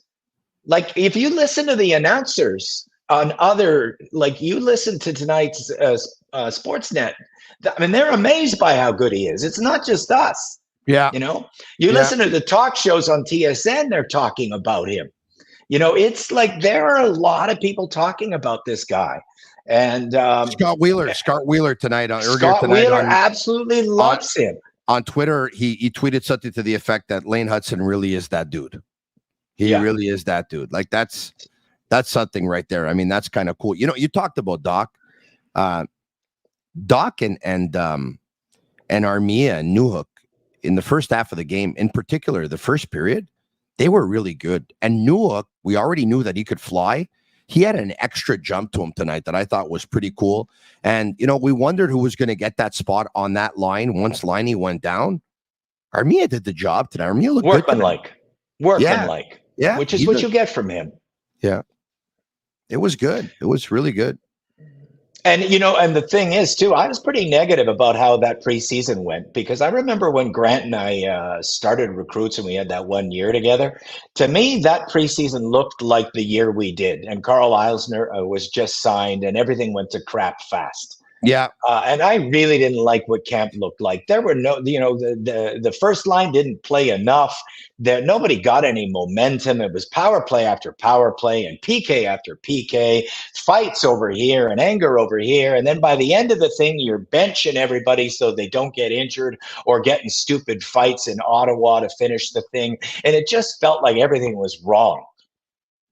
[SPEAKER 9] Like, if you listen to the announcers on other, like you listen to tonight's Sportsnet, I mean, they're amazed by how good he is. It's not just us.
[SPEAKER 8] Yeah.
[SPEAKER 9] You listen to the talk shows on TSN, they're talking about him. It's like there are a lot of people talking about this guy. And
[SPEAKER 8] Scott Wheeler tonight.
[SPEAKER 9] Scott Wheeler absolutely loves him.
[SPEAKER 8] On Twitter, he tweeted something to the effect that Lane Hutson really is that dude. He really is that dude. Like that's something right there. I mean, that's kind of cool. You talked about Doc and Armia and Newhook in the first half of the game, in particular, the first period, they were really good. And Newhook, we already knew that he could fly. He had an extra jump to him tonight that I thought was pretty cool. And, we wondered who was going to get that spot on that line once Liney went down. Armia did the job tonight. Armia looked
[SPEAKER 9] workmanlike.
[SPEAKER 8] Yeah.
[SPEAKER 9] Which is what you get from him.
[SPEAKER 8] Yeah. It was good. It was really good.
[SPEAKER 9] And, and the thing is, too, I was pretty negative about how that preseason went because I remember when Grant and I started recruits and we had that 1 year together. To me, that preseason looked like the year we did. And Carl Eisner was just signed and everything went to crap fast.
[SPEAKER 8] Yeah.
[SPEAKER 9] And I really didn't like what camp looked like. There were the first line didn't play enough. Nobody got any momentum. It was power play after power play and PK after PK, fights over here and anger over here. And then by the end of the thing, you're benching everybody so they don't get injured or get in stupid fights in Ottawa to finish the thing. And it just felt like everything was wrong.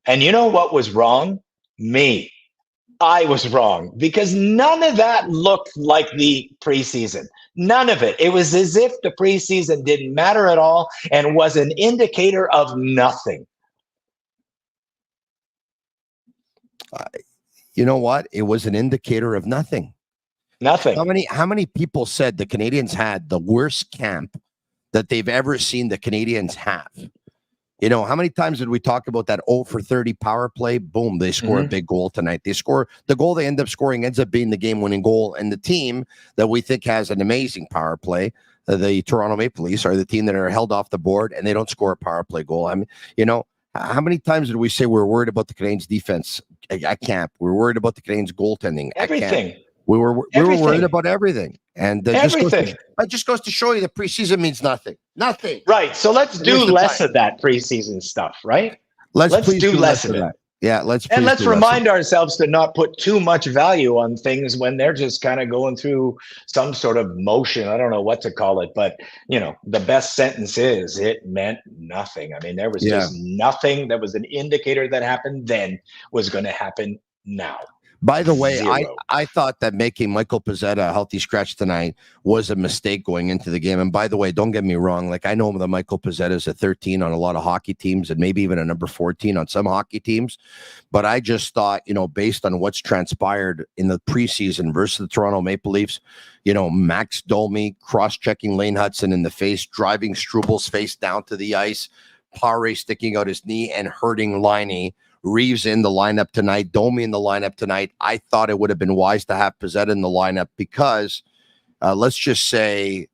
[SPEAKER 9] And you know what was wrong? Me. I was wrong because none of that looked like the preseason. None of it. It was as if the preseason didn't matter at all and was an indicator of nothing.
[SPEAKER 8] You know what? It was an indicator of nothing.
[SPEAKER 9] Nothing.
[SPEAKER 8] How many people said the Canadiens had the worst camp that they've ever seen the Canadiens have? How many times did we talk about that 0 for 30 power play? Boom, they score a big goal tonight. They score the goal they end up scoring ends up being the game-winning goal. And the team that we think has an amazing power play, the Toronto Maple Leafs, are the team that are held off the board and they don't score a power play goal. I mean, how many times did we say we're worried about the Canadiens defense at camp? We're worried about the Canadiens goaltending.
[SPEAKER 9] Everything.
[SPEAKER 8] We were worried about everything. And it just goes to show you that preseason means nothing. Nothing.
[SPEAKER 9] Right. So let's do less of that preseason stuff, right? Let's do less of it.
[SPEAKER 8] Yeah, let's
[SPEAKER 9] remind ourselves to not put too much value on things when they're just kind of going through some sort of motion. I don't know what to call it, but the best sentence is it meant nothing. I mean, there was just nothing that was an indicator that happened then was going to happen now.
[SPEAKER 8] By the way, I thought that making Michael Pezzetta a healthy scratch tonight was a mistake going into the game. And by the way, don't get me wrong. Like, I know that Michael Pezzetta is a 13 on a lot of hockey teams and maybe even a number 14 on some hockey teams. But I just thought, based on what's transpired in the preseason versus the Toronto Maple Leafs, Max Domi cross-checking Lane Hutson in the face, driving Strubal's face down to the ice, Pare sticking out his knee and hurting Liney. Reaves in the lineup tonight, Domi in the lineup tonight. I thought it would have been wise to have Pezzetta in the lineup because let's just say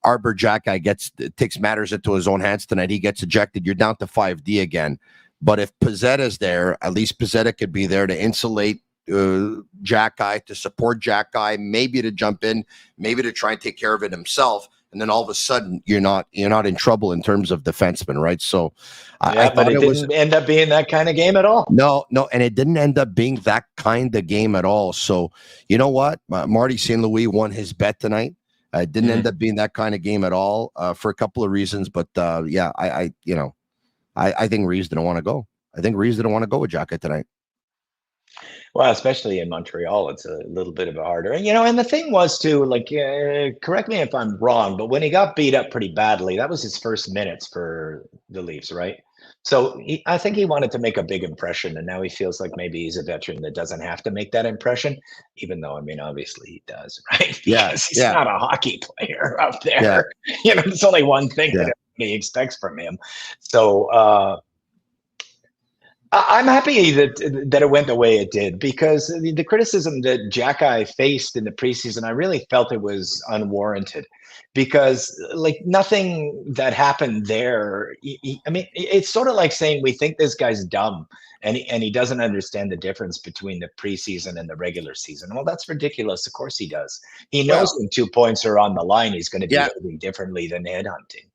[SPEAKER 8] Arber Xhekaj takes matters into his own hands tonight. He gets ejected. You're down to 5D again. But if Pezzetta's there, at least Pezzetta could be there to insulate Xhekaj, to support Xhekaj, maybe to jump in, maybe to try and take care of it himself. And then all of a sudden, you're not in trouble in terms of defensemen, right? So, I
[SPEAKER 9] but
[SPEAKER 8] thought
[SPEAKER 9] it didn't end up being that kind of game at all.
[SPEAKER 8] No, and it didn't end up being that kind of game at all. So, you know what? Marty St. Louis won his bet tonight. It didn't end up being that kind of game at all for a couple of reasons. But yeah, I think Reaves didn't want to go. I think Reaves didn't want to go with Xhekaj tonight.
[SPEAKER 9] Well, especially in Montreal, it's a little bit of a harder. And, and the thing was too, like, correct me if I'm wrong, but when he got beat up pretty badly, that was his first minutes for the Leafs, right? So I think he wanted to make a big impression, and now he feels like maybe he's a veteran that doesn't have to make that impression, even though, I mean, obviously he does, right? Because he's not a hockey player up there. Yeah. There's only one thing that everybody expects from him. So, I'm happy that it went the way it did, because the criticism that Xhekaj faced in the preseason, I really felt it was unwarranted, because like nothing that happened there. I mean, it's sort of like saying we think this guy's dumb and he doesn't understand the difference between the preseason and the regular season. Well, that's ridiculous. Of course he does. He knows when 2 points are on the line, he's going to be moving differently than headhunting.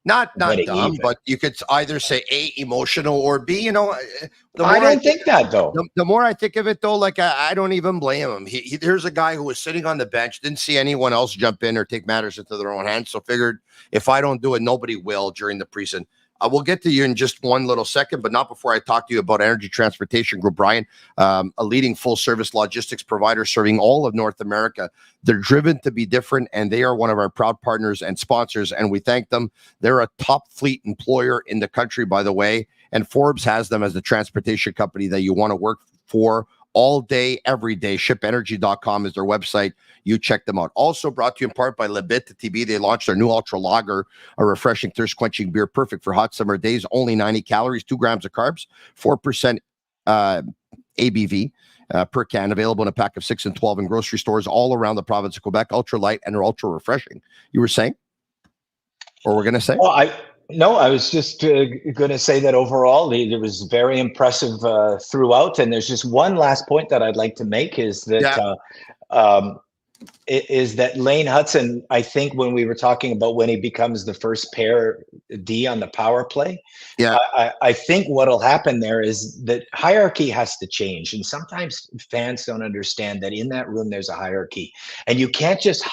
[SPEAKER 8] Not dumb, but you could either say A, emotional, or B, I
[SPEAKER 9] don't think that, though.
[SPEAKER 8] The more I think of it, though, like I don't even blame him. Here's a guy who was sitting on the bench, didn't see anyone else jump in or take matters into their own hands, so figured if I don't do it, nobody will during the preseason. We'll get to you in just one little second, but not before I talk to you about Energy Transportation Group, Brian, a leading full-service logistics provider serving all of North America. They're driven to be different, and they are one of our proud partners and sponsors, and we thank them. They're a top fleet employer in the country, by the way, and Forbes has them as the transportation company that you want to work for all day, every day. ShipEnergy.com is their website. You check them out. Also brought to you in part by Bittt, Tibi. They launched their new Ultra Lager, a refreshing, thirst-quenching beer, perfect for hot summer days. Only 90 calories, 2 grams of carbs, 4% ABV per can. Available in a pack of 6 and 12 in grocery stores all around the province of Quebec. Ultra light and ultra refreshing. You were saying? Or we're going to say?
[SPEAKER 9] Well, No, I was just going to say that overall, it was very impressive throughout. And there's just one last point that I'd like to make is that is that Lane Hutson, I think when we were talking about when he becomes the first pair D on the power play, I think what'll happen there is that hierarchy has to change. And sometimes fans don't understand that in that room, there's a hierarchy, and you can't just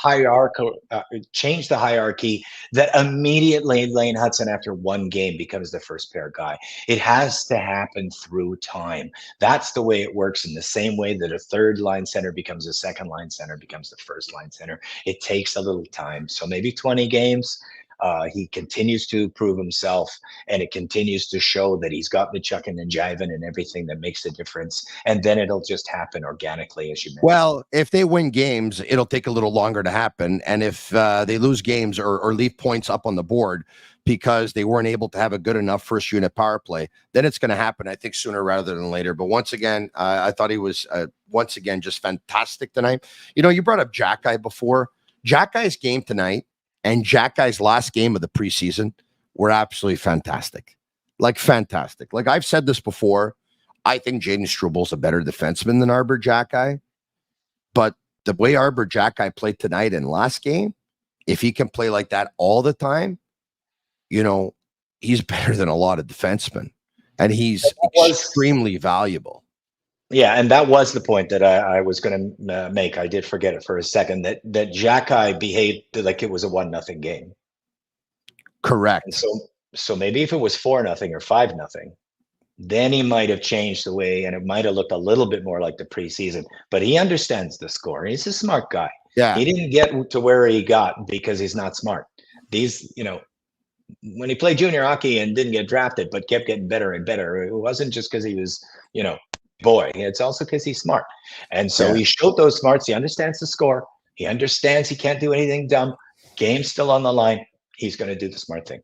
[SPEAKER 9] change the hierarchy that immediately Lane Hutson after one game becomes the first pair guy. It has to happen through time. That's the way it works, in the same way that a third line center becomes a second line center, becomes the first line center. It takes a little time. So maybe 20 games. He continues to prove himself, and it continues to show that he's got the chucking and jiving and everything that makes a difference. And then it'll just happen organically, as you mentioned.
[SPEAKER 8] Well, if they win games, it'll take a little longer to happen. And if they lose games or leave points up on the board because they weren't able to have a good enough first unit power play, then it's going to happen, I think, sooner rather than later. But once again, I thought he was, once again, just fantastic tonight. You brought up Xhekaj before. Xhekaj's game tonight and Xhekaj's last game of the preseason were absolutely fantastic. Like, fantastic. Like, I've said this before. I think Jaden Struebel's a better defenseman than Arber Xhekaj. But the way Arber Xhekaj played tonight and last game, if he can play like that all the time, he's better than a lot of defensemen. And he's extremely valuable.
[SPEAKER 9] Yeah, and that was the point that I was going to make. I did forget it for a second, that Xhekaj behaved like it was a 1-0 game.
[SPEAKER 8] Correct.
[SPEAKER 9] And so maybe if it was 4-0 or 5-0, then he might have changed the way, and it might have looked a little bit more like the preseason. But he understands the score. He's a smart guy.
[SPEAKER 8] Yeah.
[SPEAKER 9] He didn't get to where he got because he's not smart. When he played junior hockey and didn't get drafted, but kept getting better and better, it wasn't just because he was, boy. It's also because he's smart. And so he showed those smarts. He understands the score. He understands he can't do anything dumb. Game's still on the line. He's going to do the smart thing.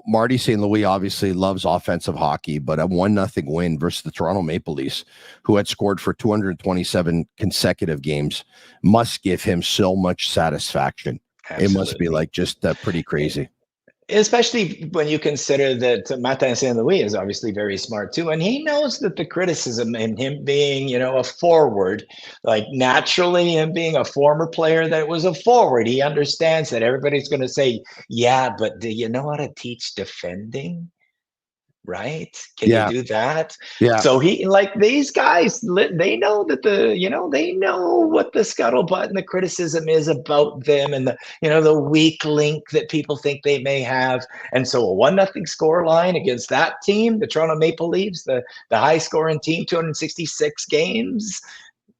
[SPEAKER 8] Marty St. Louis obviously loves offensive hockey, but a 1-0 win versus the Toronto Maple Leafs, who had scored for 227 consecutive games, must give him so much satisfaction. Absolutely. It must be like just pretty crazy.
[SPEAKER 9] Especially when you consider that Martin St. Louis is obviously very smart too, and he knows that the criticism in him being, a forward, like naturally him being a former player that was a forward, he understands that everybody's going to say, "Yeah, but do you know how to teach defending?" Right? Can you do that?
[SPEAKER 8] Yeah.
[SPEAKER 9] So he, like, these guys, they know that they know what the scuttlebutt and the criticism is about them, and the weak link that people think they may have. And so a 1-0 score line against that team, the Toronto Maple Leafs, the high scoring team, 266 games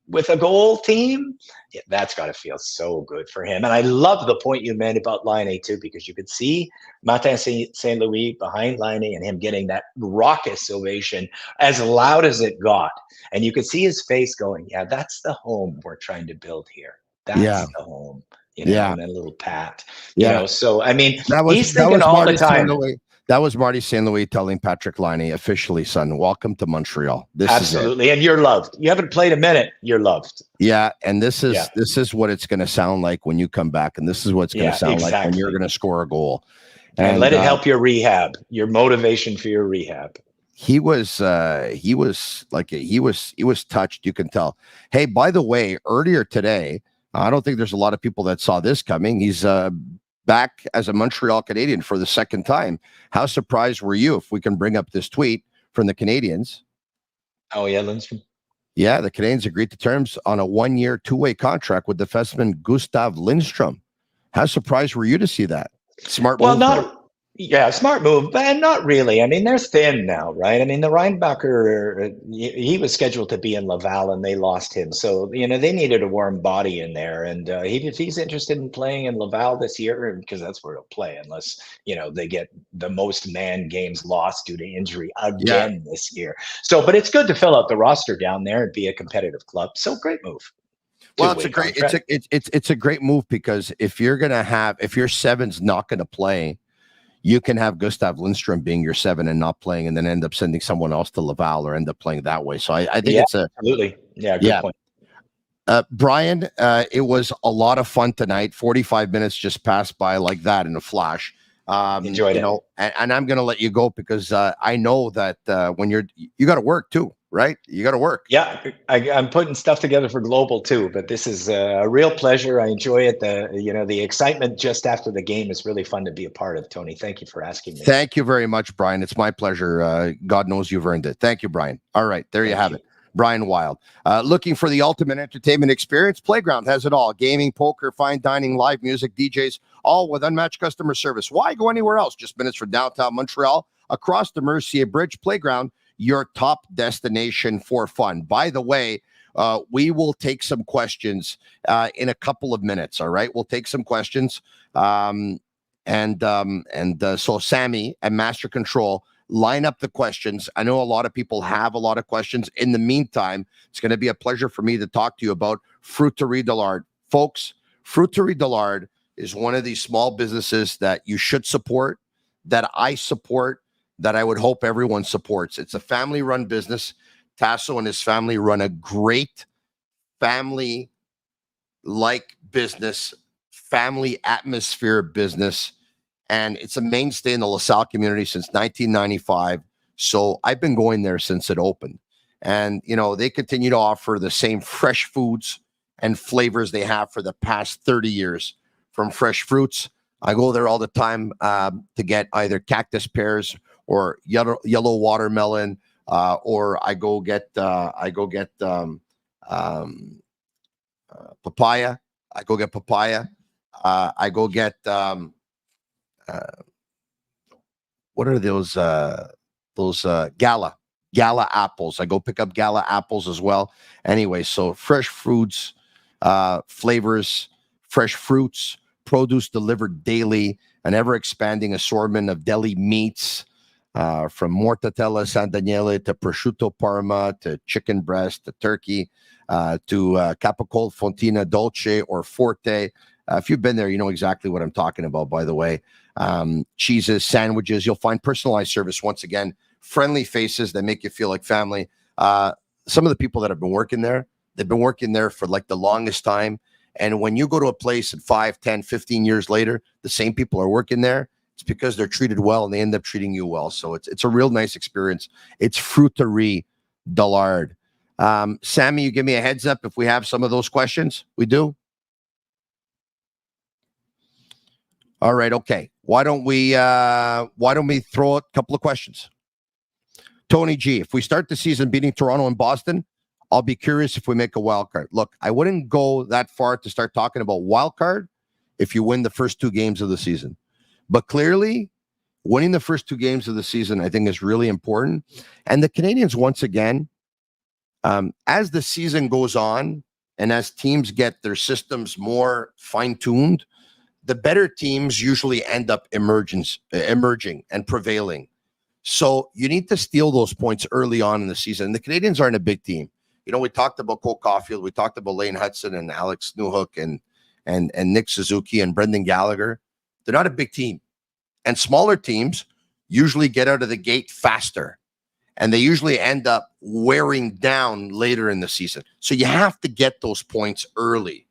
[SPEAKER 9] with a goal team. Yeah, that's got to feel so good for him. And I love the point you made about Line A too, because you could see Martin St. Louis behind Line A and him getting that raucous ovation as loud as it got. And you could see his face going, yeah, that's the home we're trying to build here. That's the home, and a little pat, so, I mean, he's thinking all the time.
[SPEAKER 8] That was Marty St. Louis telling Patrick Laine, officially, son, welcome to Montreal.
[SPEAKER 9] Absolutely. And you're loved. You haven't played a minute. You're loved.
[SPEAKER 8] Yeah. And this is what it's going to sound like when you come back. And this is what it's going to sound like when you're going to score a goal.
[SPEAKER 9] And let it help your rehab, your motivation for your rehab.
[SPEAKER 8] He was touched. You can tell. Hey, by the way, earlier today, I don't think there's a lot of people that saw this coming. He's back as a Montreal Canadien for the second time. How surprised were you, if we can bring up this tweet from the Canadiens?
[SPEAKER 9] Oh, yeah, Lindstrom.
[SPEAKER 8] Yeah, the Canadiens agreed to terms on a 1-year, 2-way contract with defenseman Gustav Lindstrom. How surprised were you to see that? Smart move.
[SPEAKER 9] Smart move, but not really. I mean, they're thin now, right? I mean, the Reinbacher, he was scheduled to be in Laval and they lost him. So, they needed a warm body in there. And if he's interested in playing in Laval this year, because that's where he'll play, unless, they get the most man games lost due to injury again this year. So, but it's good to fill out the roster down there and be a competitive club. So great move.
[SPEAKER 8] Well, it's a great move, because if your seven's not going to play, you can have Gustav Lindstrom being your 7 and not playing, and then end up sending someone else to Laval or end up playing that way. So I think it's
[SPEAKER 9] absolutely. Yeah. Good point.
[SPEAKER 8] Brian, it was a lot of fun tonight. 45 minutes just passed by like that in a flash.
[SPEAKER 9] Enjoyed it.
[SPEAKER 8] And I'm going to let you go, because I know that when you got to work too, right? You got to work.
[SPEAKER 9] Yeah, I'm putting stuff together for Global too, but this is a real pleasure. I enjoy it. The excitement just after the game is really fun to be a part of. Tony, thank you for asking me.
[SPEAKER 8] Thank you very much, Brian. It's my pleasure. God knows you've earned it. Thank you, Brian. All right, there you have it. Brian Wilde. Looking for the ultimate entertainment experience? Playground has it all. Gaming, poker, fine dining, live music, DJs, all with unmatched customer service. Why go anywhere else? Just minutes from downtown Montreal, across the Mercier Bridge. Playground, your top destination for fun. By the way, we will take some questions in a couple of minutes. All right, we'll take some questions. So Sammy and Master Control, line up the questions. I know a lot of people have a lot of questions. In the meantime, it's going to be a pleasure for me to talk to you about Fruiterie de Lard. Folks, Fruiterie de Lard is one of these small businesses that you should support, that I support, that I would hope everyone supports. It's a family-run business. Tasso and his family run a great family-like business, family atmosphere business, and it's a mainstay in the LaSalle community since 1995. So I've been going there since it opened. And, they continue to offer the same fresh foods and flavors they have for the past 30 years. From fresh fruits, I go there all the time to get either cactus pears or yellow watermelon, or I go get papaya. I go get papaya. I go get what are those gala apples? I go pick up gala apples as well. Anyway, so fresh foods, flavors, fresh fruits, produce delivered daily, an ever-expanding assortment of deli meats, from mortadella San Daniele to prosciutto Parma to chicken breast to turkey to capicola fontina dolce or forte. If you've been there, you know exactly what I'm talking about, by the way. Cheeses, sandwiches, you'll find personalized service. Once again, friendly faces that make you feel like family. Some of the people that have been working there, they've been working there for like the longest time. And when you go to a place and 5, 10, 15 years later, the same people are working there, it's because they're treated well and they end up treating you well. So it's a real nice experience. It's Fruiterie Dillard. Sammy, you give me a heads up if we have some of those questions. We do? All right, okay. Why don't we throw out a couple of questions? Tony G, if we start the season beating Toronto and Boston, I'll be curious if we make a wild card. Look, I wouldn't go that far to start talking about wild card if you win the first 2 games of the season. But clearly, winning the first 2 games of the season, I think, is really important. And the Canadiens, once again, as the season goes on and as teams get their systems more fine-tuned, the better teams usually end up emerging and prevailing. So you need to steal those points early on in the season. The Canadiens aren't a big team. You know, we talked about Cole Caulfield, we talked about Lane Hutson and Alex Newhook and Nick Suzuki and Brendan Gallagher. They're not a big team. And smaller teams usually get out of the gate faster. And they usually end up wearing down later in the season. So you have to get those points early.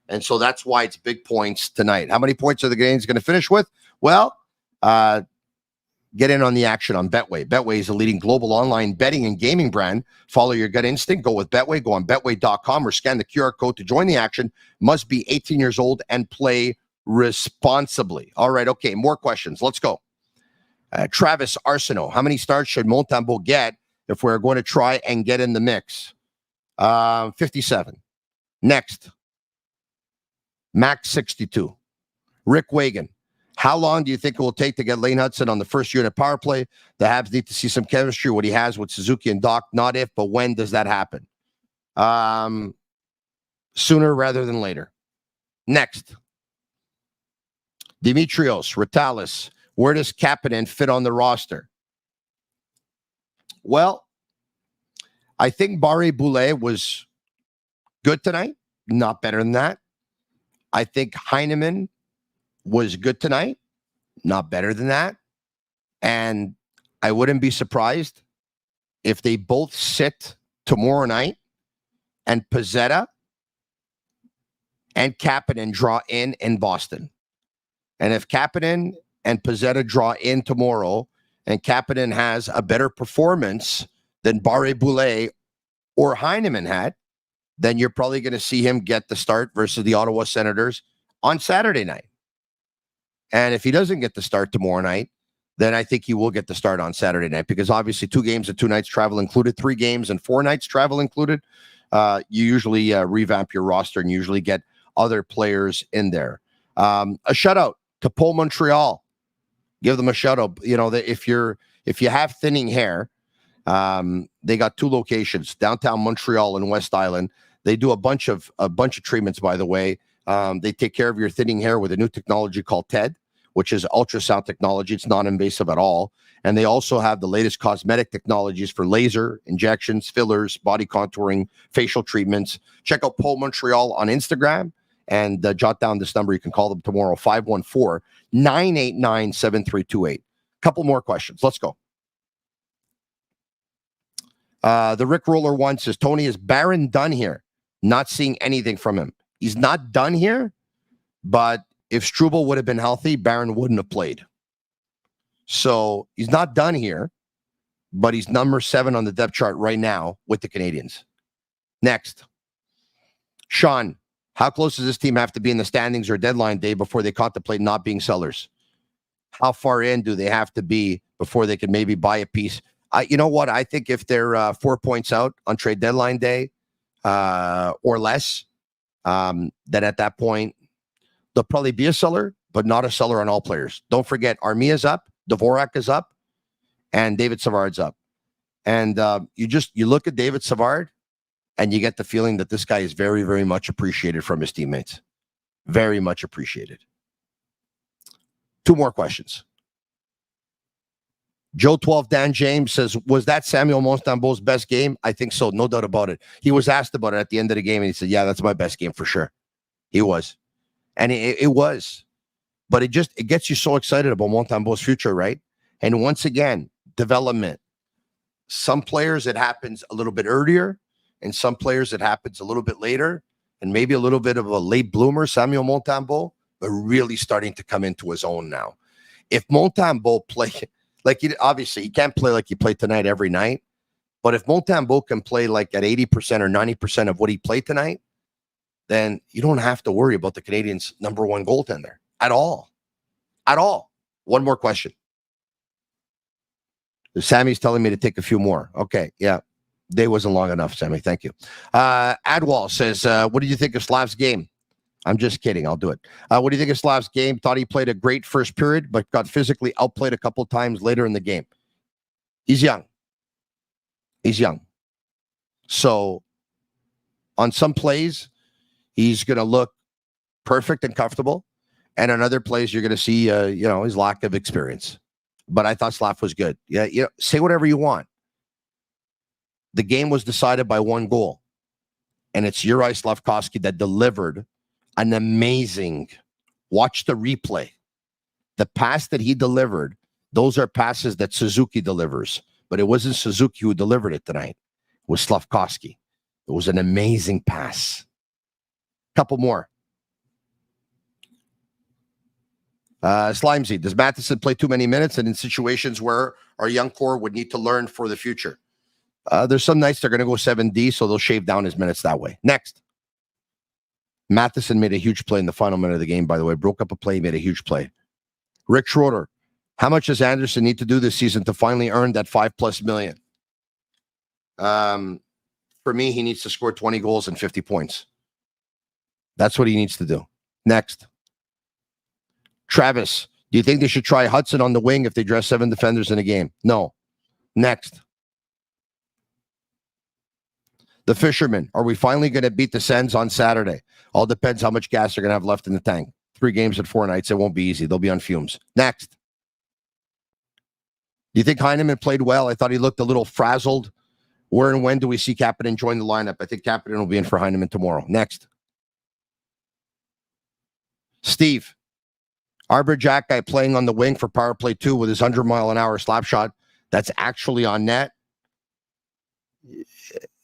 [SPEAKER 8] And so that's why it's big points tonight. How many points are the Canadiens going to finish with? Well, get in on the action on Betway. Betway is a leading global online betting and gaming brand. Follow your gut instinct. Go with Betway. Go on Betway.com or scan the QR code to join the action. Must be 18 years old and play responsibly. All right, okay, more questions. Let's go. Travis Arsenault, how many starts should Montembeault get if we're going to try and get in the mix? 57. Next. Max 62. Rick Wagan, how long do you think it will take to get Lane Hutson on the first unit power play? The Habs need to see some chemistry, what he has with Suzuki and Doc. Not if, but when does that happen? Sooner rather than later. Next. Dimitrios Ritalis, where does Kapanen fit on the roster? Well, I think Barre Boulet was good tonight. Not better than that. I think Heineman was good tonight. Not better than that. And I wouldn't be surprised if they both sit tomorrow night and Pezzetta and Kapanen draw in Boston. And if Kapanen and Pezzetta draw in tomorrow and Kapanen has a better performance than Barre Boulet or Heineman had, then you're probably going to see him get the start versus the Ottawa Senators on Saturday night. And if he doesn't get the start tomorrow night, then I think he will get the start on Saturday night, because obviously 2 games and 2 nights travel included, 3 games and 4 nights travel included. You usually revamp your roster and usually get other players in there. A shout out to Paul Montreal. Give them a shout out. You know, that if you have thinning hair, they got 2 locations, downtown Montreal and West Island. They do a bunch of treatments, by the way. They take care of your thinning hair with a new technology called TED, which is ultrasound technology. It's non-invasive at all. And they also have the latest cosmetic technologies for laser, injections, fillers, body contouring, facial treatments. Check out Paul Montreal on Instagram and jot down this number. You can call them tomorrow, 514-989-7328. Couple more questions. Let's go. The Rick Roller 1 says, Tony, is Barron done here? Not seeing anything from him. He's not done here, but if Struble would have been healthy, Barron wouldn't have played. So he's not done here, but he's number 7 on the depth chart right now with the Canadiens. Next. Sean, how close does this team have to be in the standings or deadline day before they contemplate not being sellers? How far in do they have to be before they can maybe buy a piece? You know what? I think if they're 4 points out on trade deadline day or less, then at that point, they'll probably be a seller, but not a seller on all players. Don't forget, Armia's up, Dvorak is up, and David Savard's up. And you look at David Savard, and you get the feeling that this guy is very, very much appreciated from his teammates. Very much appreciated. 2 more questions. Joe 12 Dan James says, was that Samuel Montembeault's best game? I think so, no doubt about it. He was asked about it at the end of the game, and he said, yeah, that's my best game for sure. He was. And it was. But it gets you so excited about Montembeault's future, right? And once again, development. Some players, it happens a little bit earlier, and some players, it happens a little bit later, and maybe a little bit of a late bloomer, Samuel Montembeault, but really starting to come into his own now. if Montembeault play like obviously he can't play like he played tonight every night, but if Montembeault can play like at 80% or 90% of what he played tonight, then you don't have to worry about the Canadiens' number one goaltender at all. At all. One more question. Sammy's telling me to take a few more. Okay, yeah. Day wasn't long enough, Sammy. Thank you. Adwal says, what do you think of Slav's game? I'm just kidding. I'll do it. What do you think of Slav's game? Thought he played a great first period, but got physically outplayed a couple times later in the game. He's young. He's young. So on some plays, he's going to look perfect and comfortable. And on other plays, you're going to see, his lack of experience. But I thought Slav was good. Yeah, say whatever you want. The game was decided by one goal. And it's Juraj Slafkovský that delivered an amazing, watch the replay. The pass that he delivered, those are passes that Suzuki delivers. But it wasn't Suzuki who delivered it tonight. It was Slafkovský. It was an amazing pass. Couple more. Slimesy, does Matheson play too many minutes and in situations where our young core would need to learn for the future? There's some nights they're going to go 7D, so they'll shave down his minutes that way. Next. Matheson made a huge play in the final minute of the game, by the way. Broke up a play, made a huge play. Rick Schroeder, how much does Anderson need to do this season to finally earn that $5+ million? For me, he needs to score 20 goals and 50 points. That's what he needs to do. Next. Travis, do you think they should try Hutson on the wing if they dress 7 defenders in a game? No. Next. The Fisherman, are we finally going to beat the Sens on Saturday? All depends how much gas they're going to have left in the tank. 3 games at 4 nights. It won't be easy. They'll be on fumes. Next. Do you think Heineman played well? I thought he looked a little frazzled. Where and when do we see Kapanen join the lineup? I think Kapanen will be in for Heineman tomorrow. Next. Steve. Arber Xhekaj playing on the wing for power play 2 with his 100-mile-an-hour slap shot. That's actually on net.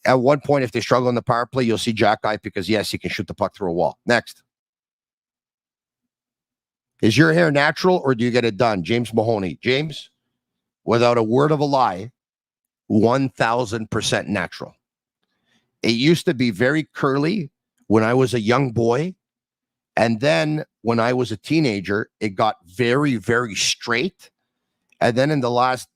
[SPEAKER 8] At one point, if they struggle in the power play, you'll see Xhekaj because, yes, he can shoot the puck through a wall. Next. Is your hair natural or do you get it done? James Mahoney. James, without a word of a lie, 1,000% natural. It used to be very curly when I was a young boy. And then when I was a teenager, it got very, very straight. And then in the last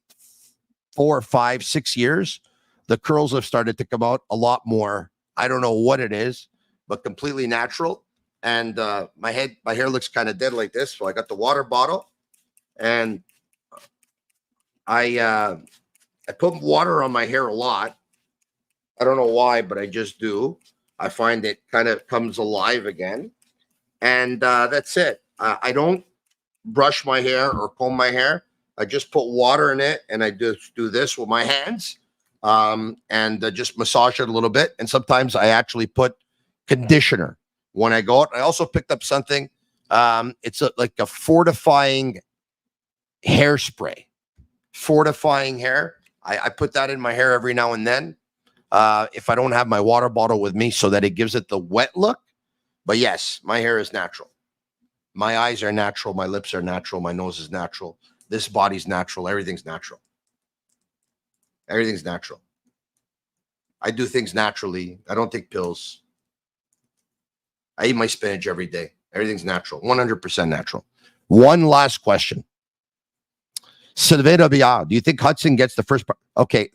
[SPEAKER 8] 4, 5, 6 years, the curls have started to come out a lot more. I don't know what it is, but completely natural. And my hair looks kind of dead like this. So I got the water bottle, and I put water on my hair a lot. I don't know why, but I just do. I find it kind of comes alive again. And that's it. I don't brush my hair or comb my hair. I just put water in it, and I just do this with my hands and just massage it a little bit. And sometimes I actually put conditioner when I go out. I also picked up something. It's like a fortifying hairspray. Fortifying hair. I put that in my hair every now and then if I don't have my water bottle with me so that it gives it the wet look. But yes, my hair is natural. My eyes are natural. My lips are natural. My nose is natural. This body's natural. Everything's natural. Everything's natural. I do things naturally. I don't take pills. I eat my spinach every day. Everything's natural. 100% natural. One last question. Sylvain Biard, do you think Hutson gets the first part? Okay.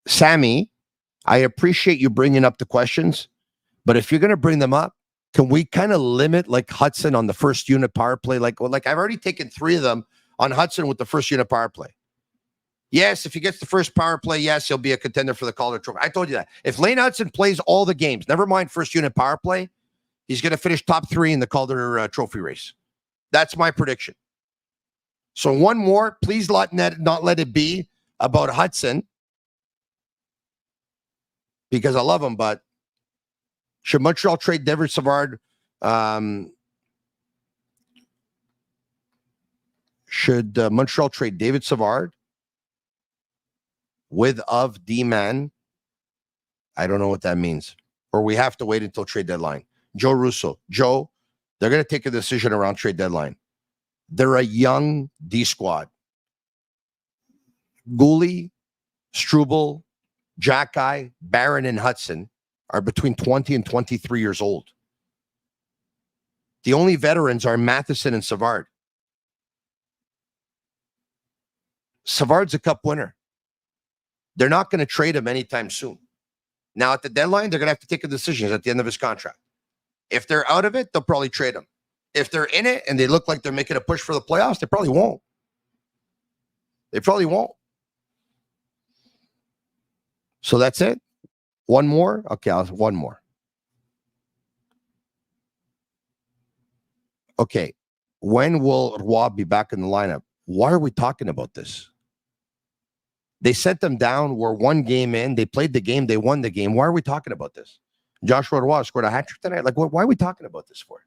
[SPEAKER 8] Sammy, I appreciate you bringing up the questions. But if you're going to bring them up, can we kind of limit like Hutson on the first unit power play? Like I've already taken 3 of them on Hutson with the first unit power play. Yes, if he gets the first power play, yes, he'll be a contender for the Calder Trophy. I told you that. If Lane Hutson plays all the games, never mind first unit power play, he's going to finish top 3 in the Calder Trophy race. That's my prediction. So one more, please not let it be about Hutson because I love him, but should Montreal trade David Savard? Should Montreal trade David Savard with of D-man? I don't know what that means. Or we have to wait until trade deadline. Joe Russo. Joe, they're going to take a decision around trade deadline. They're a young D squad. Gooley, Struble, Xhekaj, Barron, and Hutson are between 20 and 23 years old. The only veterans are Matheson and Savard. Savard's a cup winner. They're not going to trade him anytime soon. Now, at the deadline, they're going to have to take a decision at the end of his contract. If they're out of it, they'll probably trade him. If they're in it and they look like they're making a push for the playoffs, they probably won't. They probably won't. So that's it. One more? Okay, one more. Okay, when will Roy be back in the lineup? Why are we talking about this? They sent them down. We're one game in. They played the game. They won the game. Why are we talking about this? Joshua Roy scored a hat trick tonight. Like, why are we talking about this for?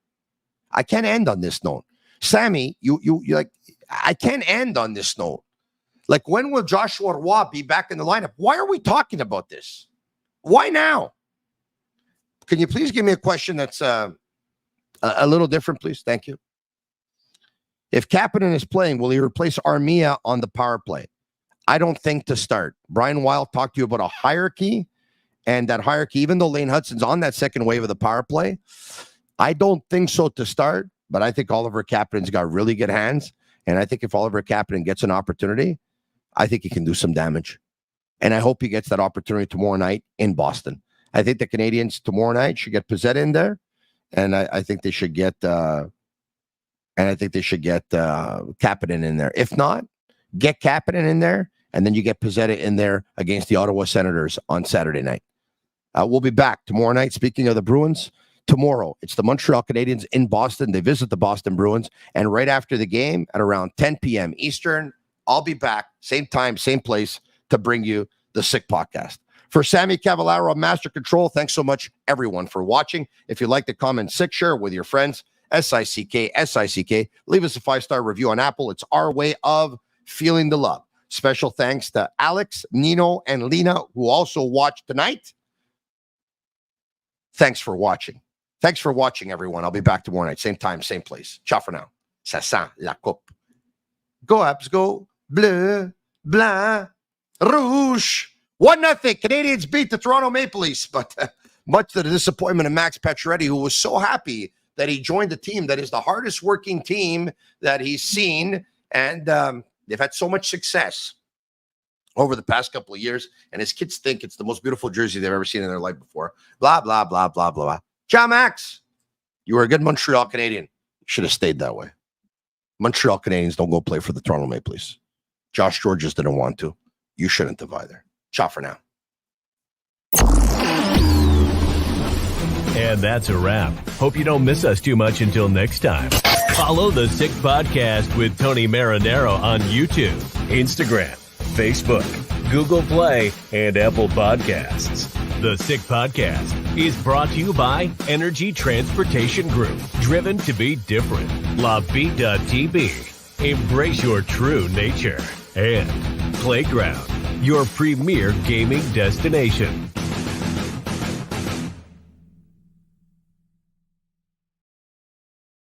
[SPEAKER 8] I can't end on this note. Sammy, you like, I can't end on this note. Like, when will Joshua Roy be back in the lineup? Why are we talking about this? Why now? Can you please give me a question that's a little different, please? Thank you. If Kapanen is playing, will he replace Armia on the power play? I don't think to start. Brian Wilde talked to you about a hierarchy, and that hierarchy, even though Lane Hutson's on that second wave of the power play, I don't think so to start, but I think Oliver Kapanen's got really good hands, and I think if Oliver Kapanen gets an opportunity, I think he can do some damage. And I hope he gets that opportunity tomorrow night in Boston. I think the Canadiens tomorrow night should get Pizzetta in there, and I think they should get Kapanen in there. If not, get Kapanen in there, and then you get Pizzetta in there against the Ottawa Senators on Saturday night. We'll be back tomorrow night. Speaking of the Bruins, tomorrow it's the Montreal Canadiens in Boston. They visit the Boston Bruins, and right after the game at around 10 p.m. Eastern, I'll be back, same time, same place, to bring you the Sick Podcast. For Sammy Cavallaro of Master Control, thanks so much, everyone, for watching. If you'd like to comment, Sick, share with your friends, SICK. Leave us a 5-star review on Apple. It's our way of feeling the love. Special thanks to Alex, Nino, and Lena, who also watched tonight. Thanks for watching. Thanks for watching, everyone. I'll be back tomorrow night, same time, same place. Ciao for now. Ça sent la coupe. Go Habs, go. Bleu, blanc, rouge. 1-0. Canadians beat the Toronto Maple Leafs, but much to the disappointment of Max Pacioretty, who was so happy that he joined a team that is the hardest working team that he's seen, and they've had so much success over the past couple of years, and his kids think it's the most beautiful jersey they've ever seen in their life before. Blah, blah, blah, blah, blah, blah. Ciao, Max. You were a good Montreal Canadian. You should have stayed that way. Montreal Canadiens don't go play for the Toronto Maple Leafs. Josh Georges didn't want to. You shouldn't have either. Ciao for now.
[SPEAKER 3] And that's a wrap. Hope you don't miss us too much until next time. Follow the Sick Podcast with Tony Marinaro on YouTube, Instagram, Facebook, Google Play, and Apple Podcasts. The Sick Podcast is brought to you by Energy Transportation Group, driven to be different. Bittt. Embrace your true nature. And Playground, your premier gaming destination.